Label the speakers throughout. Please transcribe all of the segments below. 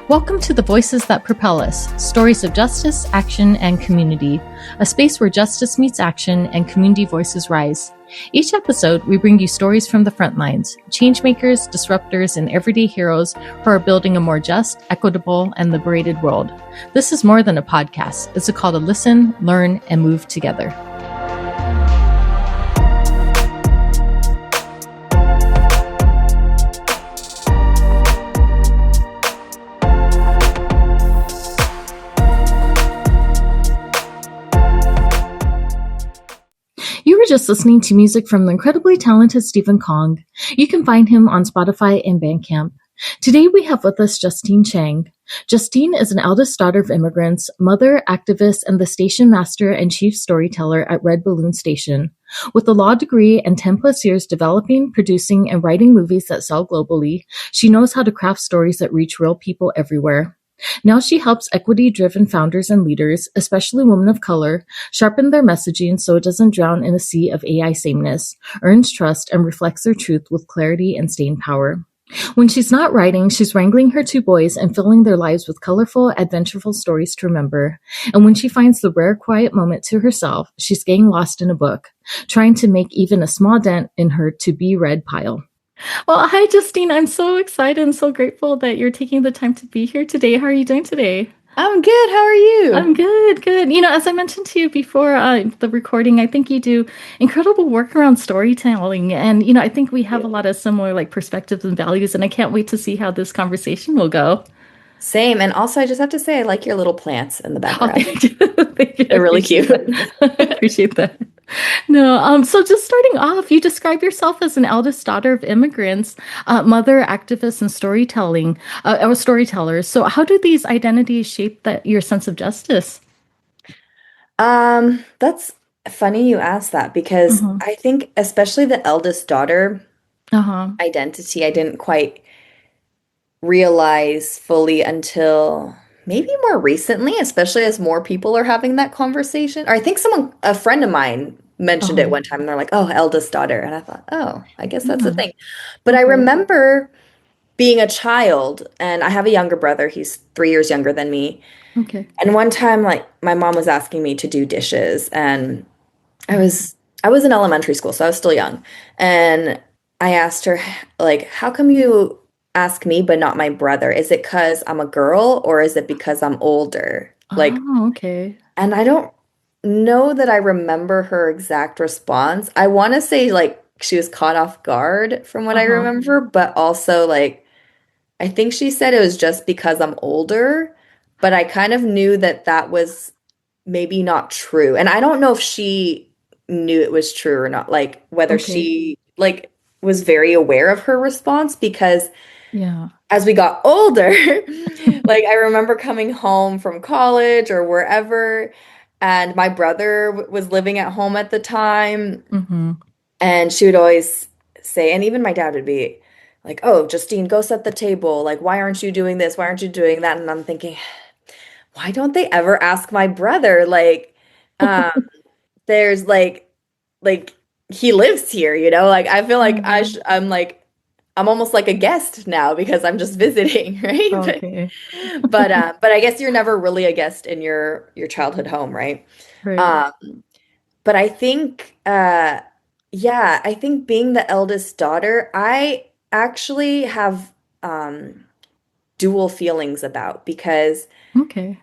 Speaker 1: Welcome to the Voices That Propel Us, stories of justice, action, and community, a space where justice meets action and community voices rise. Each episode, we bring you stories from the front lines, changemakers, disruptors, and everyday heroes who are building a more just, equitable, and liberated world. This is more than a podcast. It's a call to listen, learn, and move together. You were just listening to music from the incredibly talented Stephen Kong. You can find him on Spotify and Bandcamp. Today we have with us Justine Chang. Justine is an eldest daughter of immigrants, mother, activist, and the station master and chief storyteller at Red Balloon Station. With a law degree and 10 plus years developing, producing, and writing movies that sell globally, she knows how to craft stories that reach real people everywhere. Now she helps equity-driven founders and leaders, especially women of color, sharpen their messaging so it doesn't drown in a sea of AI sameness, earns trust, and reflects their truth with clarity and staying power. When she's not writing, she's wrangling her two boys and filling their lives with colorful, adventureful stories to remember. And when she finds the rare quiet moment to herself, she's getting lost in a book, trying to make even a small dent in her to-be-read pile. Well, hi, Justine. I'm so excited and so grateful that you're taking the time to be here today. How are you doing today?
Speaker 2: I'm good. How are you?
Speaker 1: I'm good, good. You know, as I mentioned to you before the recording, I think you do incredible work around storytelling. And, you know, I think we have a lot of similar perspectives and values, and I can't wait to see how this conversation will go.
Speaker 2: Same. And also, I just have to say, I like your little plants in the background.
Speaker 1: Oh, thank you. Thank you.
Speaker 2: They're really cute.
Speaker 1: I appreciate that. No, so just starting off, you describe yourself as an eldest daughter of immigrants, mother, activist, and storyteller. So how do these identities shape your sense of justice?
Speaker 2: That's funny you asked that because I think especially the eldest daughter identity, I didn't quite realize fully until maybe more recently, especially as more people are having that conversation. Or I think a friend of mine mentioned it one time and they're like, oh, eldest daughter. And I thought, oh, I guess that's a thing. But I remember being a child and I have a younger brother. He's 3 years younger than me.
Speaker 1: Okay.
Speaker 2: And one time, my mom was asking me to do dishes and I was in elementary school, so I was still young. And I asked her, how come you ask me but not my brother? Is it because I'm a girl or is it because I'm older?
Speaker 1: Okay.
Speaker 2: And I don't know that I remember her exact response. I want to say she was caught off guard from what I remember, but also I think she said it was just because I'm older, but I kind of knew that was maybe not true. And I don't know if she knew it was true or not, whether she was very aware of her response because as we got older, I remember coming home from college or wherever, and my brother was living at home at the time, and she would always say, and even my dad would be like, oh, Justine, go set the table. Why aren't you doing this? Why aren't you doing that? And I'm thinking, why don't they ever ask my brother? There's he lives here, you know? I feel like I'm almost like a guest now because I'm just visiting, right?
Speaker 1: Okay.
Speaker 2: But I guess you're never really a guest in your childhood home, right?
Speaker 1: Right.
Speaker 2: But I think I think being the eldest daughter, I actually have dual feelings about because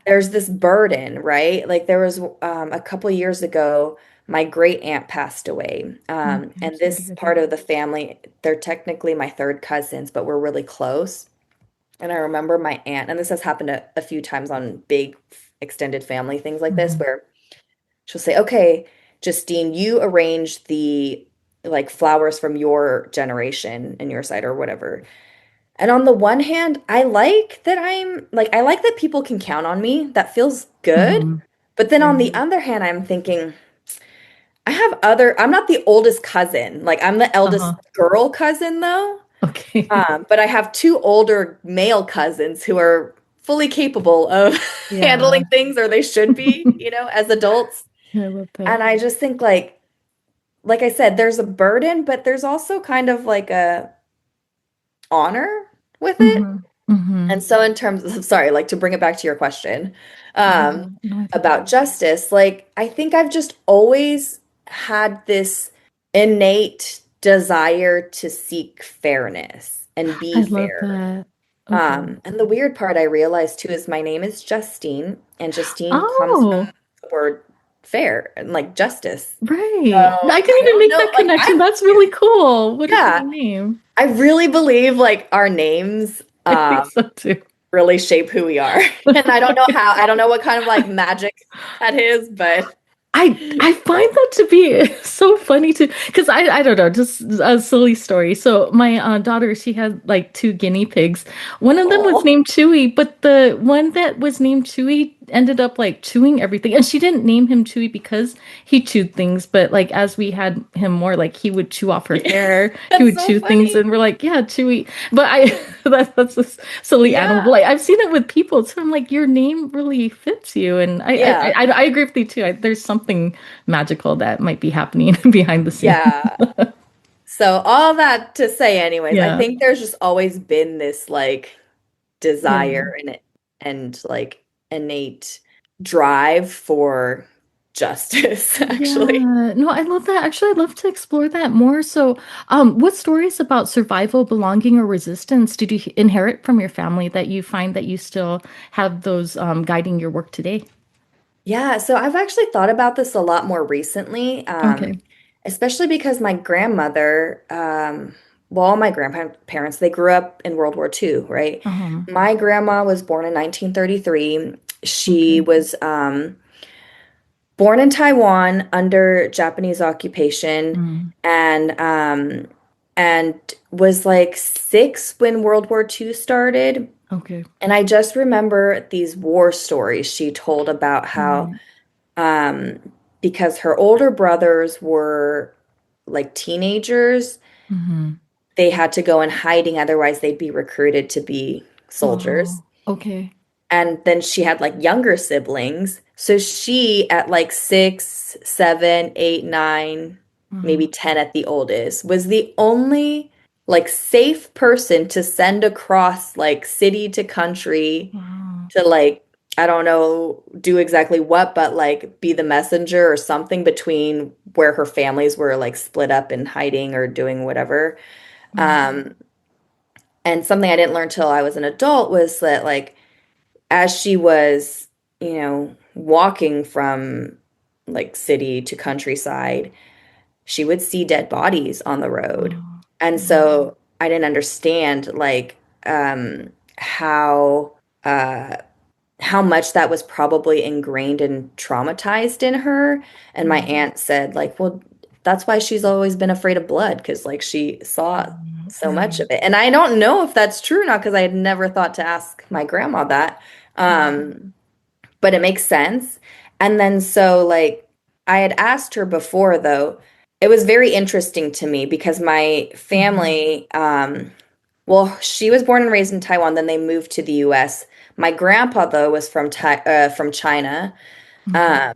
Speaker 2: there's this burden, right? There was a couple years ago, my great aunt passed away. And this part of the family, they're technically my third cousins, but we're really close. And I remember my aunt, and this has happened a few times on big extended family things like this, where she'll say, okay, Justine, you arrange the flowers from your generation and your side or whatever. And on the one hand, I like that I like that people can count on me. That feels good. But then on the other hand, I'm thinking, I'm not the oldest cousin. I'm the eldest girl cousin though.
Speaker 1: Okay.
Speaker 2: But I have two older male cousins who are fully capable of handling things, or they should be, as adults.
Speaker 1: I love that.
Speaker 2: And I just think like I said, there's a burden, but there's also kind of a honor with it.
Speaker 1: Mm-hmm.
Speaker 2: And so in terms of, sorry, like to bring it back to your question, um,
Speaker 1: Yeah. No, I think
Speaker 2: about justice, like I think I've just always had this innate desire to seek fairness and be
Speaker 1: I love
Speaker 2: fair.
Speaker 1: that. Okay.
Speaker 2: And the weird part I realized too is my name is Justine, and Justine comes from
Speaker 1: Oh,
Speaker 2: the word fair and like justice. So
Speaker 1: right. I
Speaker 2: I
Speaker 1: didn't even
Speaker 2: don't
Speaker 1: make
Speaker 2: know,
Speaker 1: that
Speaker 2: like
Speaker 1: connection. That's really cool. What a funny
Speaker 2: yeah,
Speaker 1: name.
Speaker 2: I really believe like our names
Speaker 1: I think so too.
Speaker 2: really shape who we are. And I don't know how, I don't know what kind of like magic that is, but
Speaker 1: I find that to be so funny too, because I don't know, just a silly story. So my daughter, she had like two guinea pigs. One of them was
Speaker 2: oh,
Speaker 1: named Chewy, but the one that was named Chewy ended up like chewing everything. And she didn't name him Chewy because he chewed things, but like as we had him more, like he would chew off her hair, he
Speaker 2: that's
Speaker 1: would
Speaker 2: so
Speaker 1: chew things,
Speaker 2: funny.
Speaker 1: and we're like, yeah, Chewy. But that's a silly animal. But
Speaker 2: Yeah.
Speaker 1: like I've seen it with people, so I'm like, your name really fits you, and
Speaker 2: Yeah.
Speaker 1: I agree with you too. There's something magical that might be happening behind the scenes.
Speaker 2: Yeah. So all that to say anyways, I
Speaker 1: Yeah,
Speaker 2: think there's just always been this like
Speaker 1: yeah.
Speaker 2: desire and like innate drive for justice actually.
Speaker 1: Yeah, no, I love that. Actually, I'd love to explore that more. So, what stories about survival, belonging, or resistance did you inherit from your family that you find that you still have those guiding your work today?
Speaker 2: Yeah, so I've actually thought about this a lot more recently,
Speaker 1: Okay.
Speaker 2: especially because my grandmother, well, all my grandparents, they grew up in World War II, right?
Speaker 1: Um,
Speaker 2: My grandma was born in 1933. She
Speaker 1: okay.
Speaker 2: was born in Taiwan under Japanese occupation
Speaker 1: Mm,
Speaker 2: and and was like 6 when World War II started.
Speaker 1: okay.
Speaker 2: And I just remember these war stories she told about how
Speaker 1: Right.
Speaker 2: um, because her older brothers were like teenagers,
Speaker 1: Mm-hmm.
Speaker 2: they had to go in hiding, otherwise they'd be recruited to be soldiers.
Speaker 1: Wow. Okay.
Speaker 2: And then she had like younger siblings. So she, at like 6, 7, 8, 9, maybe
Speaker 1: Mm,
Speaker 2: 10 at the oldest, was the only like safe person to send across like city to country
Speaker 1: wow.
Speaker 2: to like I don't know do exactly what, but like be the messenger or something between where her families were like split up and hiding or doing whatever.
Speaker 1: Mm,
Speaker 2: Um, and something I didn't learn till I was an adult was that like as she was, walking from like city to countryside, she would see dead bodies on the road.
Speaker 1: wow.
Speaker 2: And
Speaker 1: Wow.
Speaker 2: so I didn't understand like how uh how much that was probably ingrained and traumatized in her. And my
Speaker 1: Mm,
Speaker 2: aunt said, like, well, that's why she's always been afraid of blood, because like she saw so much of
Speaker 1: right.
Speaker 2: it. And I don't know if that's true or not, because I had never thought to ask my grandma that.
Speaker 1: Mm,
Speaker 2: But it makes sense. And then so like I had asked her before though, it was very interesting to me because my
Speaker 1: mhm,
Speaker 2: family, well, she was born and raised in Taiwan, then they moved to the US. My grandpa, though, was from China.
Speaker 1: okay.
Speaker 2: Um,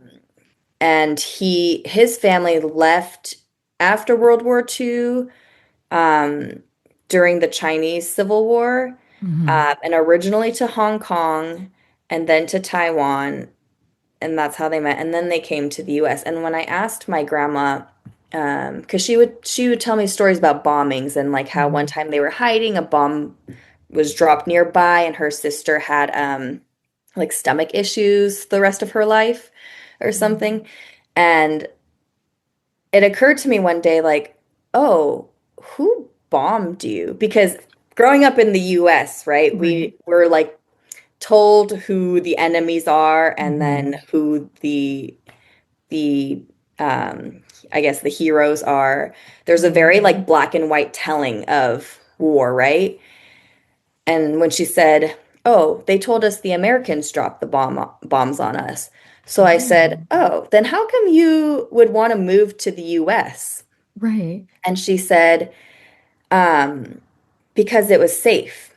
Speaker 2: and his family left after World War II, um, during the Chinese Civil War,
Speaker 1: Hmm.
Speaker 2: and originally to Hong Kong and then to Taiwan, and that's how they met. And then they came to the US. And when I asked my grandma, because she would tell me stories about bombings and like how one
Speaker 1: Hmm.
Speaker 2: time they were hiding, a bomb was dropped nearby, and her sister had like stomach issues the rest of her life or something. And it occurred to me one day, like, oh, who bombed you? Because growing up in the US, right,
Speaker 1: Right.
Speaker 2: we were like told who the enemies are and
Speaker 1: Hmm.
Speaker 2: then who the um I guess the heroes are. There's a
Speaker 1: Right.
Speaker 2: very like black and white telling of war, right? And when she said, "Oh, they told us the Americans dropped the bombs on us." So I said,
Speaker 1: Oh,
Speaker 2: "Oh, then how come you would want to move to the US?"
Speaker 1: right.
Speaker 2: And she said, um, "Because it was safe."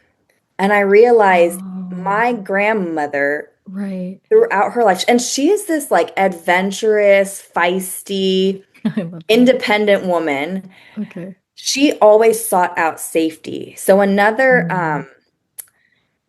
Speaker 2: And I realized
Speaker 1: Oh,
Speaker 2: my grandmother
Speaker 1: right.
Speaker 2: throughout her life, and she is this like adventurous, feisty,
Speaker 1: I love that.
Speaker 2: independent woman.
Speaker 1: Okay.
Speaker 2: She always sought out safety. So another
Speaker 1: Mm,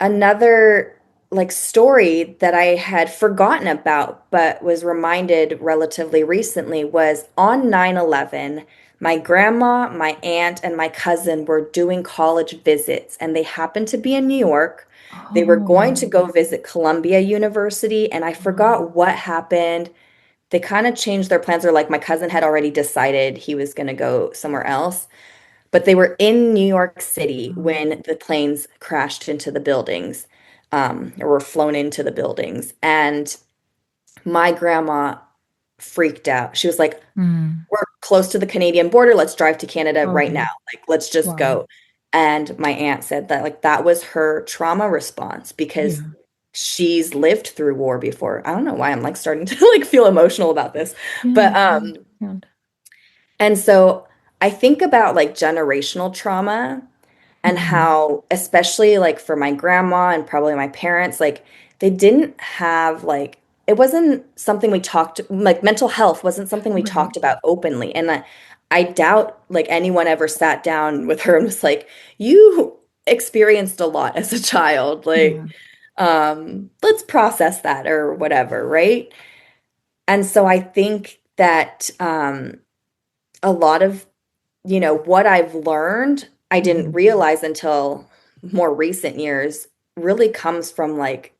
Speaker 2: another like story that I had forgotten about but was reminded relatively recently was on 9/11. My grandma, my aunt, and my cousin were doing college visits, and they happened to be in New York. They were going to
Speaker 1: Oh,
Speaker 2: go visit Columbia University, and I
Speaker 1: wow.
Speaker 2: forgot what happened. They kind of changed their plans, or like my cousin had already decided he was going to go somewhere else. But they were in New York City
Speaker 1: Oh,
Speaker 2: when the planes crashed into the buildings, or were flown into the buildings. And my grandma freaked out. She was like,
Speaker 1: mm,
Speaker 2: "We're close to the Canadian border. Let's drive to Canada right now.
Speaker 1: okay.
Speaker 2: Like, let's just
Speaker 1: Wow.
Speaker 2: go." And my aunt said that like that was her trauma response because
Speaker 1: Yeah.
Speaker 2: she's lived through war before. I don't know why I'm like starting to like feel emotional about this.
Speaker 1: Yeah,
Speaker 2: But
Speaker 1: I understand.
Speaker 2: and so I think about like generational trauma and
Speaker 1: Hmm.
Speaker 2: how, especially like for my grandma and probably my parents, like they didn't have like, it wasn't something we talked, like mental health wasn't something we
Speaker 1: Right.
Speaker 2: talked about openly. And I doubt like anyone ever sat down with her and was like, you experienced a lot as a child. Like,
Speaker 1: Yeah.
Speaker 2: let's process that or whatever, right? And so I think that a lot of what I've learned, I didn't
Speaker 1: Hmm.
Speaker 2: realize until more recent years, really comes from like,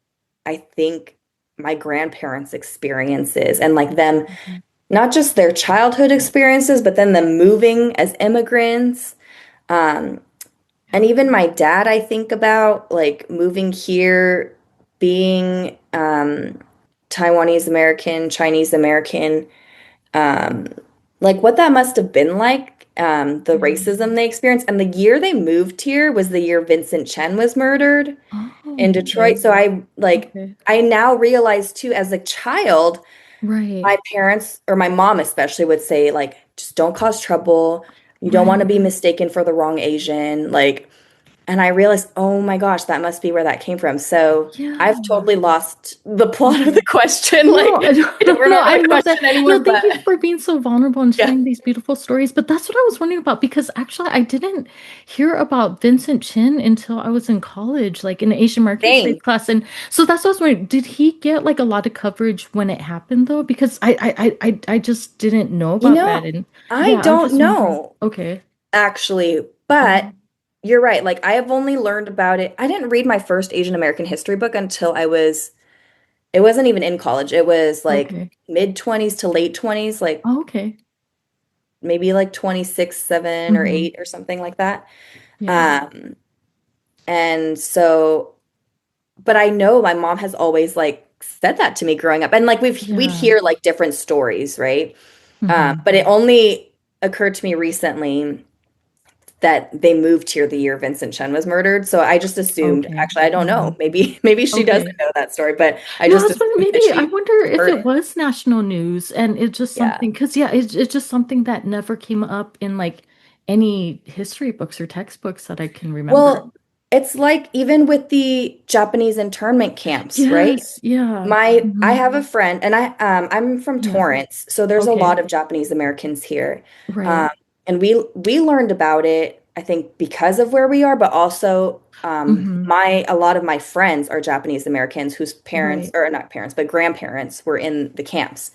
Speaker 2: I think my grandparents' experiences and like them,
Speaker 1: Okay.
Speaker 2: not just their childhood experiences, but then them moving as immigrants. Um, and
Speaker 1: Yeah.
Speaker 2: even my dad, I think about like moving here, being Taiwanese American, Chinese American, um, like what that must have been like, the
Speaker 1: Yeah.
Speaker 2: racism they experienced. And the year they moved here was the year Vincent Chen was murdered in
Speaker 1: Oh,
Speaker 2: Detroit.
Speaker 1: okay.
Speaker 2: So
Speaker 1: Okay.
Speaker 2: I now realize too, as a child,
Speaker 1: Right.
Speaker 2: my parents or my mom especially would say, like, just don't cause trouble. You don't want to
Speaker 1: Right.
Speaker 2: be mistaken for the wrong Asian. Like, and I realized, oh my gosh, that must be where that came from. So I've
Speaker 1: Yeah.
Speaker 2: totally lost the plot of the
Speaker 1: Okay.
Speaker 2: question.
Speaker 1: No,
Speaker 2: Like,
Speaker 1: no, no,
Speaker 2: I don't
Speaker 1: no,
Speaker 2: remember
Speaker 1: I
Speaker 2: the
Speaker 1: love that.
Speaker 2: question
Speaker 1: No,
Speaker 2: anymore,
Speaker 1: thank
Speaker 2: but
Speaker 1: you for being so vulnerable and
Speaker 2: yeah.
Speaker 1: sharing these beautiful stories. But that's what I was wondering about because actually I didn't hear about Vincent Chin until I was in college, like in Asian American Studies
Speaker 2: Same.
Speaker 1: class. And so that's what I was wondering. Did he get like a lot of coverage when it happened though? Because I just didn't know
Speaker 2: You
Speaker 1: about that.
Speaker 2: know,
Speaker 1: And
Speaker 2: I
Speaker 1: yeah, I'm
Speaker 2: don't
Speaker 1: just wondering.
Speaker 2: know
Speaker 1: Okay.
Speaker 2: actually, but
Speaker 1: Oh,
Speaker 2: you're right. Like I have only learned about it. I didn't read my first Asian American history book until it wasn't even in college. It was like
Speaker 1: okay.
Speaker 2: mid 20s to late 20s, like
Speaker 1: Oh, okay.
Speaker 2: maybe like 26, 7 or
Speaker 1: Mm-hmm.
Speaker 2: 8 or something like that.
Speaker 1: Yeah.
Speaker 2: Um, and so, but I know my mom has always like said that to me growing up. And like we'd
Speaker 1: Yeah.
Speaker 2: hear like different stories, right?
Speaker 1: Mm-hmm.
Speaker 2: But it only occurred to me recently that they moved here the year Vincent Chen was murdered. So I just assumed,
Speaker 1: Okay.
Speaker 2: actually, I don't
Speaker 1: Mm-hmm.
Speaker 2: know. Maybe she doesn't
Speaker 1: Okay.
Speaker 2: know that story, but I
Speaker 1: No, I
Speaker 2: just
Speaker 1: was wondering,
Speaker 2: assumed that
Speaker 1: maybe I
Speaker 2: she
Speaker 1: wonder if
Speaker 2: heard
Speaker 1: it
Speaker 2: it.
Speaker 1: was national news and it's just
Speaker 2: Yeah.
Speaker 1: something, because yeah, it's just something that never came up in like any history books or textbooks that I can remember.
Speaker 2: Well, it's like even with the Japanese internment camps, right?
Speaker 1: Yes, yeah.
Speaker 2: I
Speaker 1: Hmm.
Speaker 2: have a friend and I'm from
Speaker 1: Yeah.
Speaker 2: Torrance, so there's a
Speaker 1: Okay.
Speaker 2: lot of Japanese Americans here. Um,
Speaker 1: Right.
Speaker 2: and we learned about it, I think, because of where we are, but also
Speaker 1: Hmm.
Speaker 2: my a lot of my friends are Japanese Americans whose parents,
Speaker 1: Right.
Speaker 2: or not parents, but grandparents were in the camps.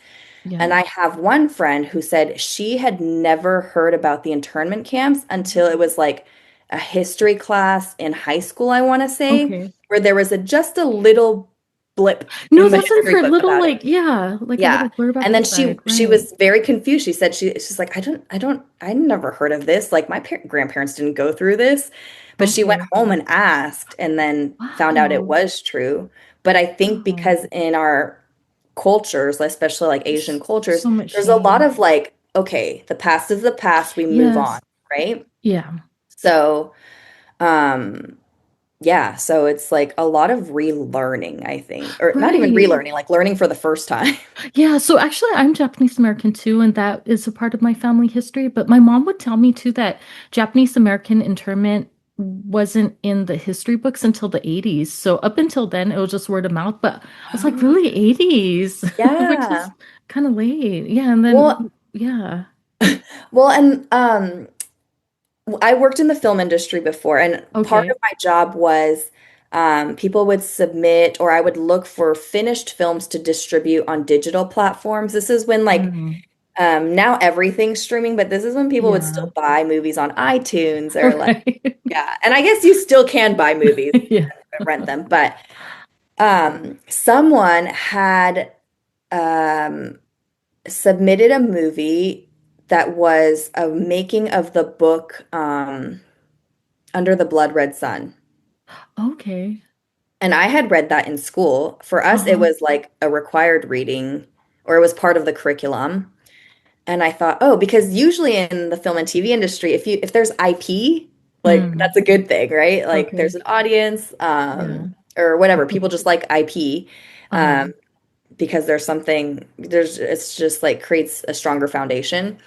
Speaker 2: And
Speaker 1: Yeah.
Speaker 2: I have one friend who said she had never heard about the internment camps until it was like a history class in high school, I want to say,
Speaker 1: Okay.
Speaker 2: where there was just a little blip
Speaker 1: No,
Speaker 2: in the
Speaker 1: that's what I've
Speaker 2: history
Speaker 1: heard.
Speaker 2: book
Speaker 1: Little
Speaker 2: about it.
Speaker 1: like, yeah, like a
Speaker 2: Yeah.
Speaker 1: little blurb at
Speaker 2: And
Speaker 1: the
Speaker 2: then
Speaker 1: side.
Speaker 2: she
Speaker 1: Right.
Speaker 2: was very confused. She said she's like, I never heard of this. Like my grandparents didn't go through this. But she went
Speaker 1: Okay.
Speaker 2: home and asked and then found out it
Speaker 1: Wow.
Speaker 2: was true. But I think
Speaker 1: Wow.
Speaker 2: because in our cultures, especially like Asian cultures,
Speaker 1: So much
Speaker 2: there's a lot
Speaker 1: shame.
Speaker 2: of like, okay, the past is the past, we move on,
Speaker 1: Yes.
Speaker 2: right?
Speaker 1: Yeah.
Speaker 2: So, um, yeah, so it's like a lot of relearning, I think, or not even
Speaker 1: Right.
Speaker 2: relearning, like learning for the first time.
Speaker 1: Yeah, so actually, I'm Japanese American too, and that is a part of my family history. But my mom would tell me too that Japanese American internment wasn't in the history books until the 80s. So up until then, it was just word of mouth. But I was like,
Speaker 2: Oh,
Speaker 1: really, 80s, which is
Speaker 2: yeah.
Speaker 1: kind of late. Yeah, and then,
Speaker 2: Well,
Speaker 1: yeah.
Speaker 2: well, and I worked in the film industry before, and part of
Speaker 1: Okay.
Speaker 2: my job was People would submit, or I would look for finished films to distribute on digital platforms. This is when like
Speaker 1: Mm.
Speaker 2: now everything's streaming, but this is when people would
Speaker 1: Yeah.
Speaker 2: still buy movies on iTunes or like,
Speaker 1: Right.
Speaker 2: yeah. And I guess you still can buy movies,
Speaker 1: Yeah.
Speaker 2: rent them, but someone had um, submitted a movie that was a making of the book Under the Blood Red Sun.
Speaker 1: Okay.
Speaker 2: And I had read that in school. For us, it
Speaker 1: Uh-huh.
Speaker 2: was like a required reading, or it was part of the curriculum. And I thought, oh, because usually in the film and TV industry, if there's IP, like
Speaker 1: Mm.
Speaker 2: that's a good thing, right? Like
Speaker 1: Okay.
Speaker 2: there's an audience,
Speaker 1: Yeah.
Speaker 2: or whatever. People just like IP,
Speaker 1: Uh-huh.
Speaker 2: because there's it's just like creates a stronger foundation.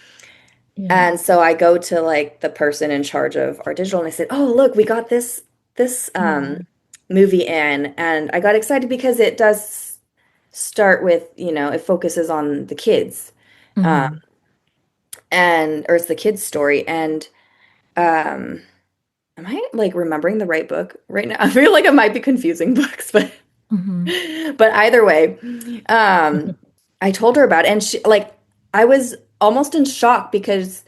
Speaker 1: Yeah.
Speaker 2: And so I go to like the person in charge of our digital and I said, "Oh, look, we got this
Speaker 1: Yeah.
Speaker 2: movie in." And I got excited because it does start with, it focuses on the kids. Um,
Speaker 1: Hmm.
Speaker 2: and or it's the kids' story. And um am I like remembering the right book right now? I feel like I might be confusing books, but
Speaker 1: Hmm.
Speaker 2: either way, I told her about it and I was almost in shock because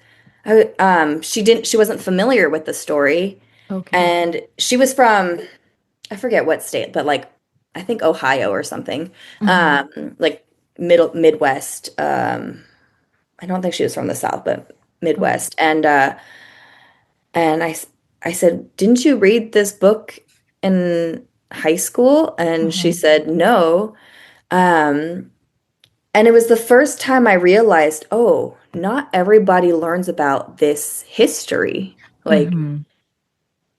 Speaker 2: she wasn't familiar with the story
Speaker 1: Okay.
Speaker 2: and she was from I forget what state, but like I think Ohio or something.
Speaker 1: Hmm.
Speaker 2: Like middle Midwest. I don't think she was from the South, but
Speaker 1: Okay.
Speaker 2: Midwest. And I said, "Didn't you read this book in high school?" And she
Speaker 1: Uh-huh.
Speaker 2: said, "No." Um, and it was the first time I realized, oh, not everybody learns about this history. Like,
Speaker 1: Hmm.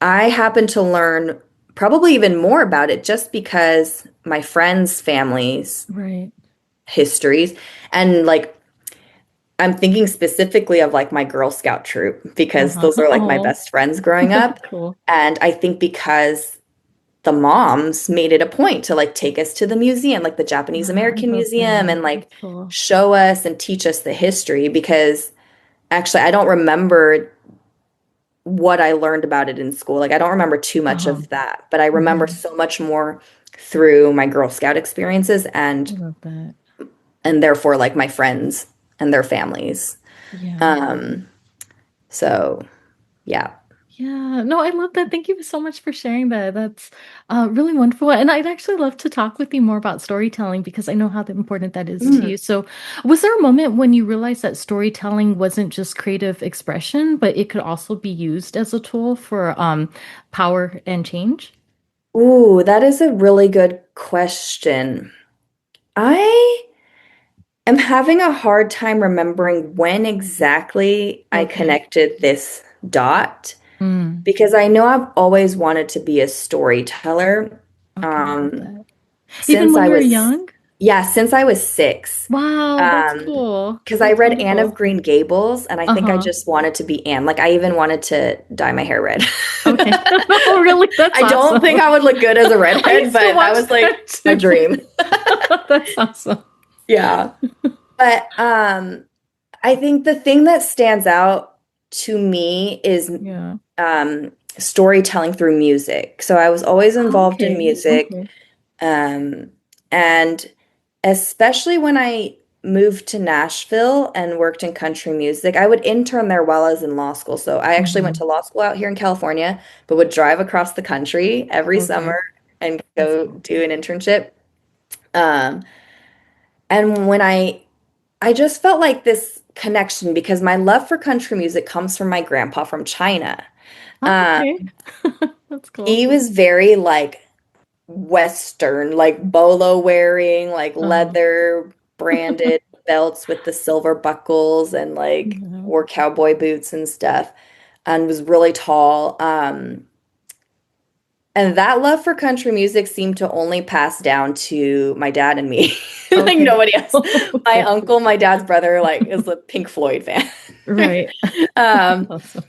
Speaker 2: I happened to learn probably even more about it just because my friends' families'
Speaker 1: Right.
Speaker 2: histories, and like, I'm thinking specifically of like my Girl Scout troop because
Speaker 1: Uh-huh.
Speaker 2: those are like my
Speaker 1: Oh,
Speaker 2: best friends growing up.
Speaker 1: cool.
Speaker 2: And I think because the moms made it a point to like take us to the museum, like the Japanese
Speaker 1: Yeah, I
Speaker 2: American
Speaker 1: love
Speaker 2: Museum,
Speaker 1: that.
Speaker 2: and like
Speaker 1: That's cool.
Speaker 2: show us and teach us the history because actually I don't remember what I learned about it in school. Like I don't remember too much
Speaker 1: Uh-huh.
Speaker 2: of that, but I remember
Speaker 1: Hmm.
Speaker 2: so much more through my Girl Scout experiences
Speaker 1: I love that.
Speaker 2: and therefore like my friends and their families.
Speaker 1: Yeah.
Speaker 2: Um, so yeah.
Speaker 1: Yeah. No, I love that. Thank you so much for sharing that. That's really wonderful. And I'd actually love to talk with you more about storytelling because I know how important that is to
Speaker 2: Mm.
Speaker 1: you. So, was there a moment when you realized that storytelling wasn't just creative expression, but it could also be used as a tool for power and change?
Speaker 2: Ooh, that is a really good question. I am having a hard time remembering when exactly I
Speaker 1: Okay.
Speaker 2: connected this dot
Speaker 1: Mm.
Speaker 2: because I know I've always wanted to be a storyteller.
Speaker 1: Okay, I love
Speaker 2: Um,
Speaker 1: that. Even
Speaker 2: since
Speaker 1: when
Speaker 2: I
Speaker 1: you were
Speaker 2: was,
Speaker 1: young?
Speaker 2: yeah, since I was six.
Speaker 1: Wow, that's cool.
Speaker 2: Because I
Speaker 1: That's
Speaker 2: read Anne of
Speaker 1: wonderful.
Speaker 2: Green Gables and I think I
Speaker 1: Uh-huh.
Speaker 2: just wanted to be Anne. Like I even wanted to dye my hair red.
Speaker 1: Okay. No, really, that's
Speaker 2: I don't think
Speaker 1: awesome.
Speaker 2: I would look good as a
Speaker 1: I
Speaker 2: redhead,
Speaker 1: used to
Speaker 2: but that
Speaker 1: watch
Speaker 2: was like
Speaker 1: that
Speaker 2: my
Speaker 1: too.
Speaker 2: dream.
Speaker 1: That's awesome.
Speaker 2: Yeah. But I think the thing that stands out to me is
Speaker 1: Yeah.
Speaker 2: storytelling through music. So I was always involved in
Speaker 1: Okay.
Speaker 2: music,
Speaker 1: Okay.
Speaker 2: um, and especially when I moved to Nashville and worked in country music, I would intern there while I was in law school. So I actually went
Speaker 1: Hmm.
Speaker 2: to law school out here in California, but would drive across the country every
Speaker 1: Okay.
Speaker 2: summer and
Speaker 1: That's
Speaker 2: go
Speaker 1: cool.
Speaker 2: do an internship. Um, and when I just felt like this connection because my love for country music comes from my grandpa from China.
Speaker 1: Oh,
Speaker 2: Um,
Speaker 1: okay. That's cool.
Speaker 2: he was very like Western, like bolo wearing, like
Speaker 1: Uh-huh.
Speaker 2: leather branded belts with the silver buckles and like
Speaker 1: Yeah.
Speaker 2: wore cowboy boots and stuff, and was really tall. And that love for country music seemed to only pass down to my dad and me. Like
Speaker 1: Okay.
Speaker 2: nobody else. My
Speaker 1: Okay.
Speaker 2: uncle, my dad's brother, like is a Pink Floyd fan.
Speaker 1: Right. That's
Speaker 2: Um,
Speaker 1: awesome.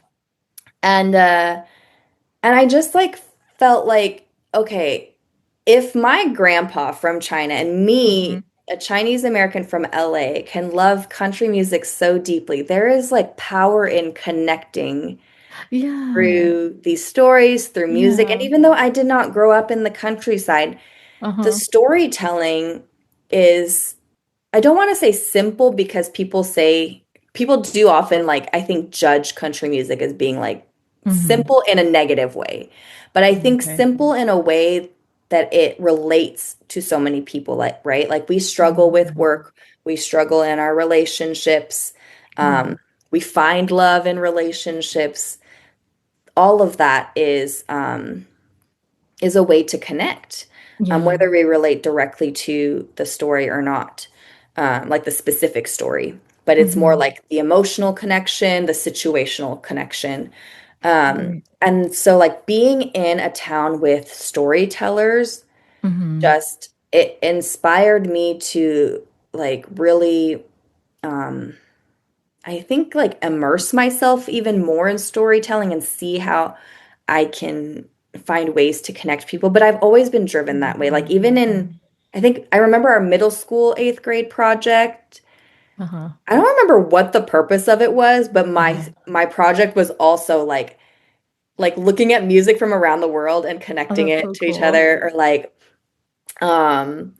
Speaker 2: and I just like felt like, okay, if my grandpa from China and
Speaker 1: Hmm.
Speaker 2: me, a Chinese American from LA, can love country music so deeply, there is like power in connecting.
Speaker 1: Yeah.
Speaker 2: through these stories, through music. And
Speaker 1: Yeah.
Speaker 2: even though I did not grow up in the countryside, the
Speaker 1: Uh-huh.
Speaker 2: storytelling is, I don't want to say simple because people do often like, I think, judge country music as being like
Speaker 1: Mm-hmm.
Speaker 2: simple in a negative way. But I think
Speaker 1: Okay.
Speaker 2: simple in a way that it relates to so many people, like, right? Like we struggle with
Speaker 1: Mm-hmm.
Speaker 2: work, we struggle in our relationships,
Speaker 1: Yeah.
Speaker 2: um, we find love in relationships. All of that is a way to connect,
Speaker 1: Yeah.
Speaker 2: whether we relate directly to the story or not, like the specific story. But it's more
Speaker 1: Mm-hmm.
Speaker 2: like the emotional connection, the situational connection.
Speaker 1: Right.
Speaker 2: And so, like, being in a town with storytellers,
Speaker 1: Mm-hmm.
Speaker 2: just it inspired me to like really, um, I think, like immerse myself even more in storytelling and see how I can find ways to connect people. But I've always been driven that way. Like even in, I think I remember our middle school eighth grade project.
Speaker 1: Uh-huh.
Speaker 2: I don't remember what the purpose of it was, but my
Speaker 1: Uh-huh.
Speaker 2: my project was also like looking at music from around the world and
Speaker 1: Oh,
Speaker 2: connecting
Speaker 1: that's
Speaker 2: it
Speaker 1: so
Speaker 2: to each
Speaker 1: cool.
Speaker 2: other, or like um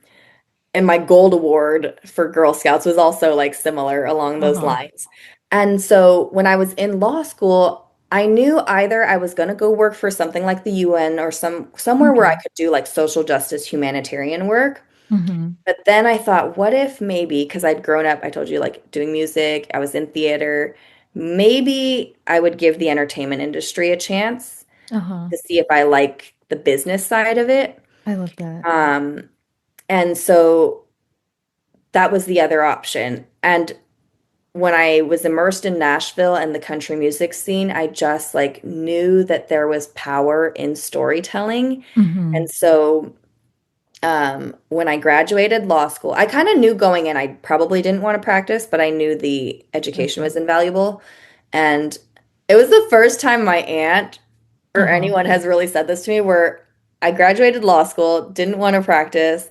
Speaker 2: and my gold award for Girl Scouts was also like similar along those
Speaker 1: Uh-huh.
Speaker 2: lines. And so when I was in law school, I knew either I was going to go work for something like the UN or somewhere where I
Speaker 1: Okay.
Speaker 2: could do like social justice humanitarian work.
Speaker 1: Mm-hmm.
Speaker 2: But then I thought, what if maybe, because I'd grown up, I told you, like doing music, I was in theater, maybe I would give the entertainment industry a chance
Speaker 1: Uh-huh.
Speaker 2: to see if I like the business side of it.
Speaker 1: I love that.
Speaker 2: Um, and so that was the other option. And when I was immersed in Nashville and the country music scene, I just like knew that there was power in storytelling.
Speaker 1: Mm-hmm.
Speaker 2: And so when I graduated law school, I kind of knew going in I probably didn't want to practice, but I knew the education
Speaker 1: Okay.
Speaker 2: was invaluable. And it was the first time my aunt or
Speaker 1: Uh-huh.
Speaker 2: anyone has really said this to me where I graduated law school, didn't want to practice,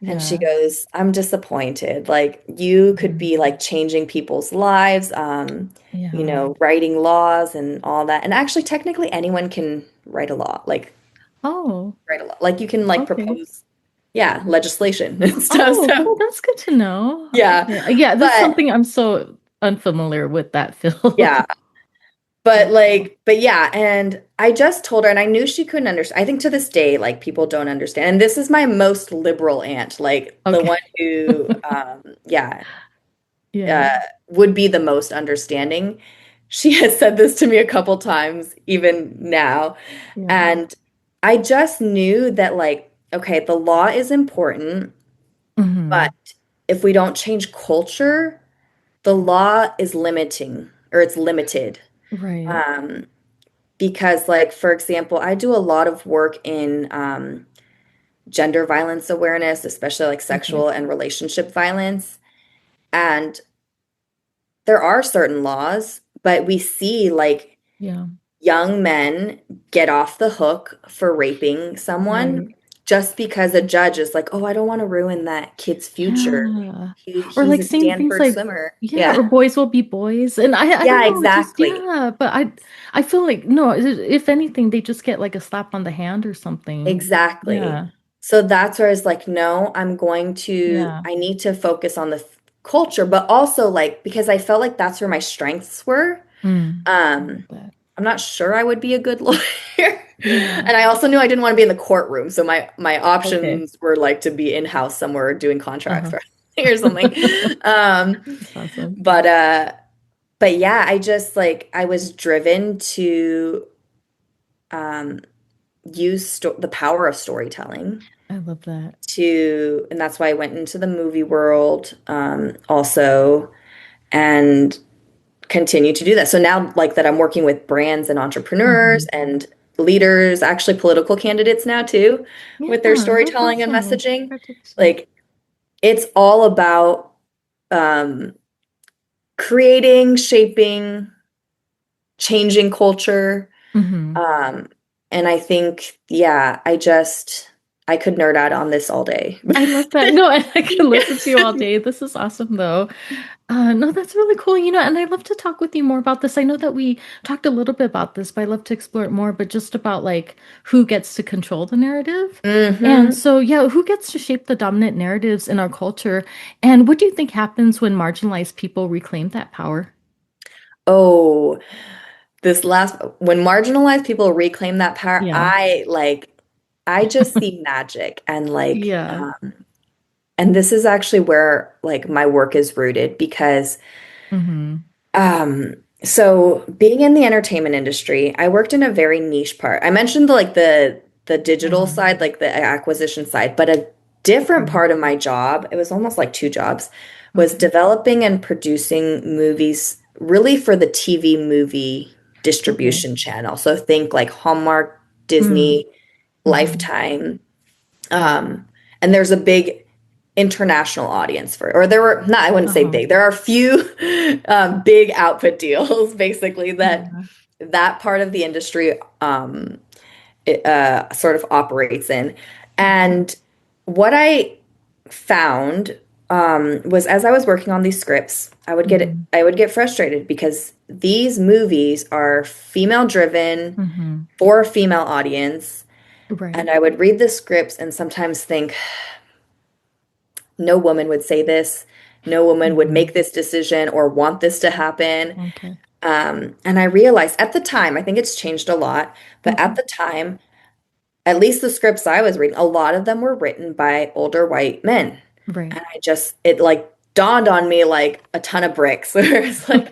Speaker 2: and she
Speaker 1: Yeah.
Speaker 2: goes, I'm disappointed. Like you could
Speaker 1: Mhm.
Speaker 2: be like changing people's lives,
Speaker 1: Yeah.
Speaker 2: writing laws and all that. And actually, technically, anyone can write a law, like
Speaker 1: Oh,
Speaker 2: write a law. Like you can like
Speaker 1: okay.
Speaker 2: propose, yeah, legislation and stuff.
Speaker 1: Oh, well,
Speaker 2: So
Speaker 1: that's good to know.
Speaker 2: yeah,
Speaker 1: Okay. Yeah, that's
Speaker 2: but
Speaker 1: something I'm so unfamiliar with that field.
Speaker 2: yeah, but
Speaker 1: But
Speaker 2: like, but yeah, and I just told her, and I knew she couldn't understand. I think to this day, like people don't understand. And this is my most liberal aunt, like the
Speaker 1: okay.
Speaker 2: one who, yeah,
Speaker 1: Yeah.
Speaker 2: uh, would be the most understanding. She has said this to me a couple times, even now.
Speaker 1: Yeah.
Speaker 2: And I just knew that, like, okay, the law is important, but
Speaker 1: Hmm.
Speaker 2: if we don't change culture, the law is limiting or it's limited.
Speaker 1: Right.
Speaker 2: Um, because, like, for example, I do a lot of work in gender violence awareness, especially like
Speaker 1: Okay.
Speaker 2: sexual and relationship violence. And there are certain laws, but we see like
Speaker 1: Yeah.
Speaker 2: young men get off the hook for raping someone
Speaker 1: Right.
Speaker 2: just because a judge is like, oh, I don't want to ruin that kid's future.
Speaker 1: Yeah. Or
Speaker 2: He's
Speaker 1: like
Speaker 2: a
Speaker 1: saying things
Speaker 2: Stanford
Speaker 1: like,
Speaker 2: swimmer.
Speaker 1: yeah,
Speaker 2: Yeah.
Speaker 1: or boys will be boys. And I don't
Speaker 2: Yeah,
Speaker 1: know, it just
Speaker 2: exactly.
Speaker 1: yeah, but I feel like no, if anything, they just get like a slap on the hand or something.
Speaker 2: Exactly.
Speaker 1: Yeah.
Speaker 2: So that's where it's like, no,
Speaker 1: Yeah.
Speaker 2: I need to focus on the culture, but also like, because I felt like that's where my strengths were.
Speaker 1: Mm. I love
Speaker 2: Um,
Speaker 1: that.
Speaker 2: I'm not sure I would be a good lawyer.
Speaker 1: Yeah.
Speaker 2: And I also knew I didn't want to be in the courtroom. So my
Speaker 1: Okay.
Speaker 2: options were like to be in-house somewhere doing contracts
Speaker 1: Uh-huh.
Speaker 2: for or something. Um,
Speaker 1: That's awesome.
Speaker 2: but yeah, I just like I was driven to um use the power of storytelling
Speaker 1: I love that.
Speaker 2: to, and that's why I went into the movie world also, and continue to do that. So now, like that, I'm working with brands and entrepreneurs
Speaker 1: Hmm.
Speaker 2: and leaders, actually political candidates now too, with their
Speaker 1: Yeah, that's
Speaker 2: storytelling and
Speaker 1: awesome.
Speaker 2: messaging.
Speaker 1: Congratulations.
Speaker 2: Like it's all about um, creating, shaping, changing culture.
Speaker 1: Hmm.
Speaker 2: Um, and I think, yeah, I just I could nerd out on this all day.
Speaker 1: I love that. No, I can listen to you all day. This is awesome, though. No, that's really cool. And I'd love to talk with you more about this. I know that we talked a little bit about this, but I'd love to explore it more, but just about like who gets to control the narrative. And
Speaker 2: Hmm.
Speaker 1: so, yeah, who gets to shape the dominant narratives in our culture? And what do you think happens when marginalized people reclaim that power?
Speaker 2: Oh, when marginalized people reclaim that power,
Speaker 1: Yeah.
Speaker 2: I just see magic and
Speaker 1: Yeah.
Speaker 2: and this is actually where like my work is rooted because
Speaker 1: Mm-hmm.
Speaker 2: um so being in the entertainment industry, I worked in a very niche part. I mentioned the digital
Speaker 1: Mm-hmm.
Speaker 2: side, like the acquisition side, but a different
Speaker 1: Okay.
Speaker 2: part of my job, it was almost like two jobs, was
Speaker 1: Okay.
Speaker 2: developing and producing movies really for the TV movie
Speaker 1: Okay.
Speaker 2: distribution channel. So think like Hallmark,
Speaker 1: Mm.
Speaker 2: Disney,
Speaker 1: Mm-hmm.
Speaker 2: Lifetime. Um, and there's a big international audience for, or there were not, I wouldn't say
Speaker 1: Uh-huh.
Speaker 2: big, there are a few big output deals basically
Speaker 1: Yeah.
Speaker 2: that part of the industry sort of operates in.
Speaker 1: Okay.
Speaker 2: And what I found was as I was working on these scripts,
Speaker 1: Mm-hmm.
Speaker 2: I would get frustrated because these movies are female driven
Speaker 1: Mm-hmm.
Speaker 2: for a female audience.
Speaker 1: Right.
Speaker 2: And I would read the scripts and sometimes think, no woman would say this. No woman would
Speaker 1: Mm-hmm.
Speaker 2: make this decision or want this to happen.
Speaker 1: Okay.
Speaker 2: And I realized at the time, I think it's changed a lot, but
Speaker 1: Okay.
Speaker 2: at the time, at least the scripts I was reading, a lot of them were written by older white men.
Speaker 1: Right.
Speaker 2: And it like dawned on me like a ton of bricks. Where it's like,